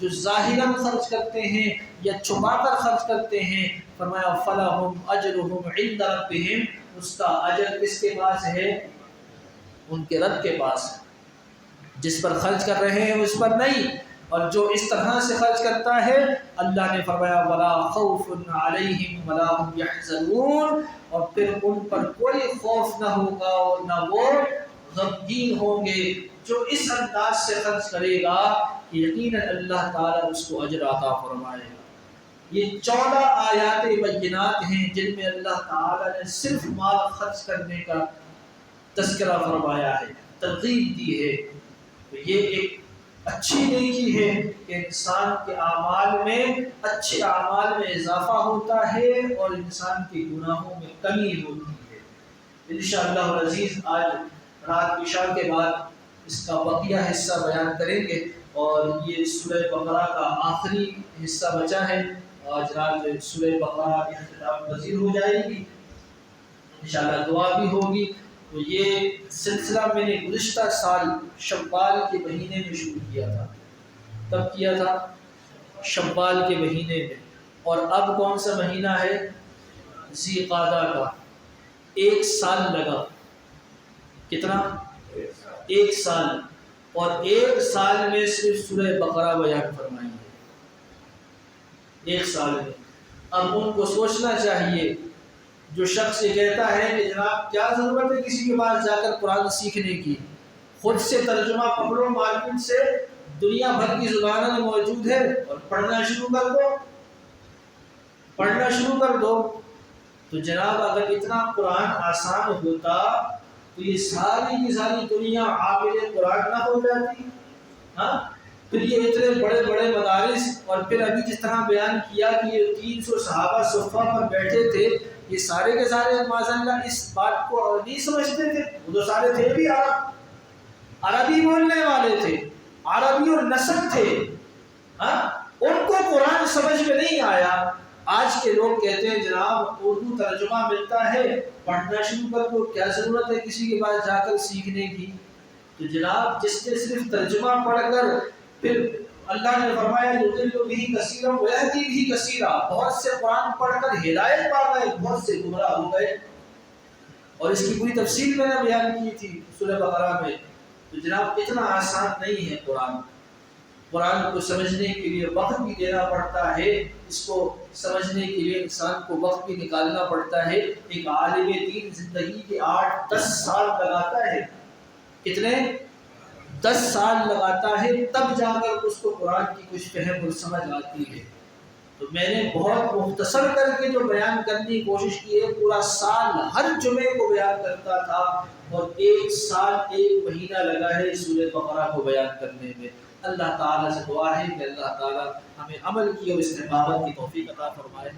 جو ظاہراً خرچ کرتے ہیں یا چھپا کر خرچ کرتے ہیں، فرمایا فلہم اجرہم عند ربہم. اس کا اجر کس کے پاس ہے؟ ان کے رب کے پاس. جس پر خرچ کر رہے ہیں اس پر نہیں، اور جو اس طرح سے خرچ کرتا ہے اللہ نے فرمایا ولا خوف علیہم ولا هم یحزنون. اور پھر ان پر کوئی خوف نہ ہوگا اور نہ وہ غمگین ہوں گے. جو اس انداز سے خرچ کرے گا یقیناً اللہ تعالیٰ اس کو اجر عطا فرمائے گا. یہ 14 آیات بینات ہیں جن میں اللہ تعالیٰ نے صرف مال خرچ کرنے کا تذکرہ فرمایا ہے، ترغیب دی ہے. تو یہ ایک اچھی نیکی ہے کہ انسان کے اعمال میں اچھے اعمال میں اضافہ ہوتا ہے اور انسان کے گناہوں میں کمی ہوتی ہے. انشاءاللہ العزیز آج رات عشاء کے بعد اس کا بقیہ حصہ بیان کریں گے، اور یہ سورہ بقرہ کا آخری حصہ بچا ہے. آج رات سورہ بقرہ اختتام پذیر ہو جائے گی، انشاءاللہ دعا بھی ہوگی. تو یہ سلسلہ میں نے گزشتہ سال شوال کے مہینے میں شروع کیا تھا. تب کیا تھا شوال کے مہینے میں، اور اب کون سا مہینہ ہے؟ ذی قعدہ کا. 1 سال لگا. کتنا؟ 1 سال. اور 1 سال میں صرف سورہ بقرہ بیان فرمائی ہے. 1 سال میں. اب ان کو سوچنا چاہیے جو شخص یہ کہتا ہے کہ جناب کیا ضرورت ہے کسی کے پاس جا کر قرآن سیکھنے کی، خود سے ترجمہ پکڑو مارکیٹ سے، دنیا بھر کی زبانوں میں موجود ہے، اور پڑھنا شروع کر دو. پڑھنا شروع کر دو. تو جناب اگر اتنا قرآن آسان ہوتا تو یہ ساری کی ساری دنیا عابد قرآن نہ ہو جاتی؟ ہاں، پھر یہ اتنے بڑے بڑے مدارس، اور پھر ابھی جس طرح بیان کیا کہ یہ 300 صحابہ صفہ پر بیٹھے تھے، یہ سارے کے سارے معاذ اللہ اس بات کو نہیں سمجھتے تھے. وہ تو سارے تھے بھی عربی بولنے والے تھے، عربی اور نسب تھے. ہاں، ان کو قرآن سمجھ میں نہیں آیا. آج کے لوگ کہتے ہیں جناب اردو ترجمہ ملتا ہے، پڑھنا شروع کر دو، کیا ضرورت ہے کسی کے پاس جا کر سیکھنے کی. تو جناب جس نے صرف ترجمہ پڑھ کر، پھر اللہ نے فرمایا یضل بہ کثیرا ویہدی بہ کثیرا، بہت سے قرآن پڑھ کر ہدایت پا گئے، بہت سے گمراہ ہو گئے. اور اس کی پوری تفصیل میں نے بیان کی تھی سورہ بقرہ میں. تو جناب اتنا آسان نہیں ہے قرآن. قرآن کو سمجھنے کے لیے وقت بھی دینا پڑتا ہے. اس کو سمجھنے کے لیے انسان کو وقت بھی نکالنا پڑتا ہے. ایک عالم دین زندگی کے 8-10 سال لگاتا ہے. کتنے؟ 10 سال لگاتا ہے، تب جا کر اس کو قرآن کی کچھ فہم اور سمجھ آتی ہے. تو میں نے بہت مختصر کر کے جو بیان کرنے کی کوشش کی ہے، پورا سال ہر جمعے کو بیان کرتا تھا، اور 1 سال 1 مہینہ لگا ہے سورہ بقرہ کو بیان کرنے میں. اللہ تعالیٰ سے دعا ہے کہ اللہ تعالیٰ ہمیں عمل کی اور استقامت کی توفیق عطا فرمائے.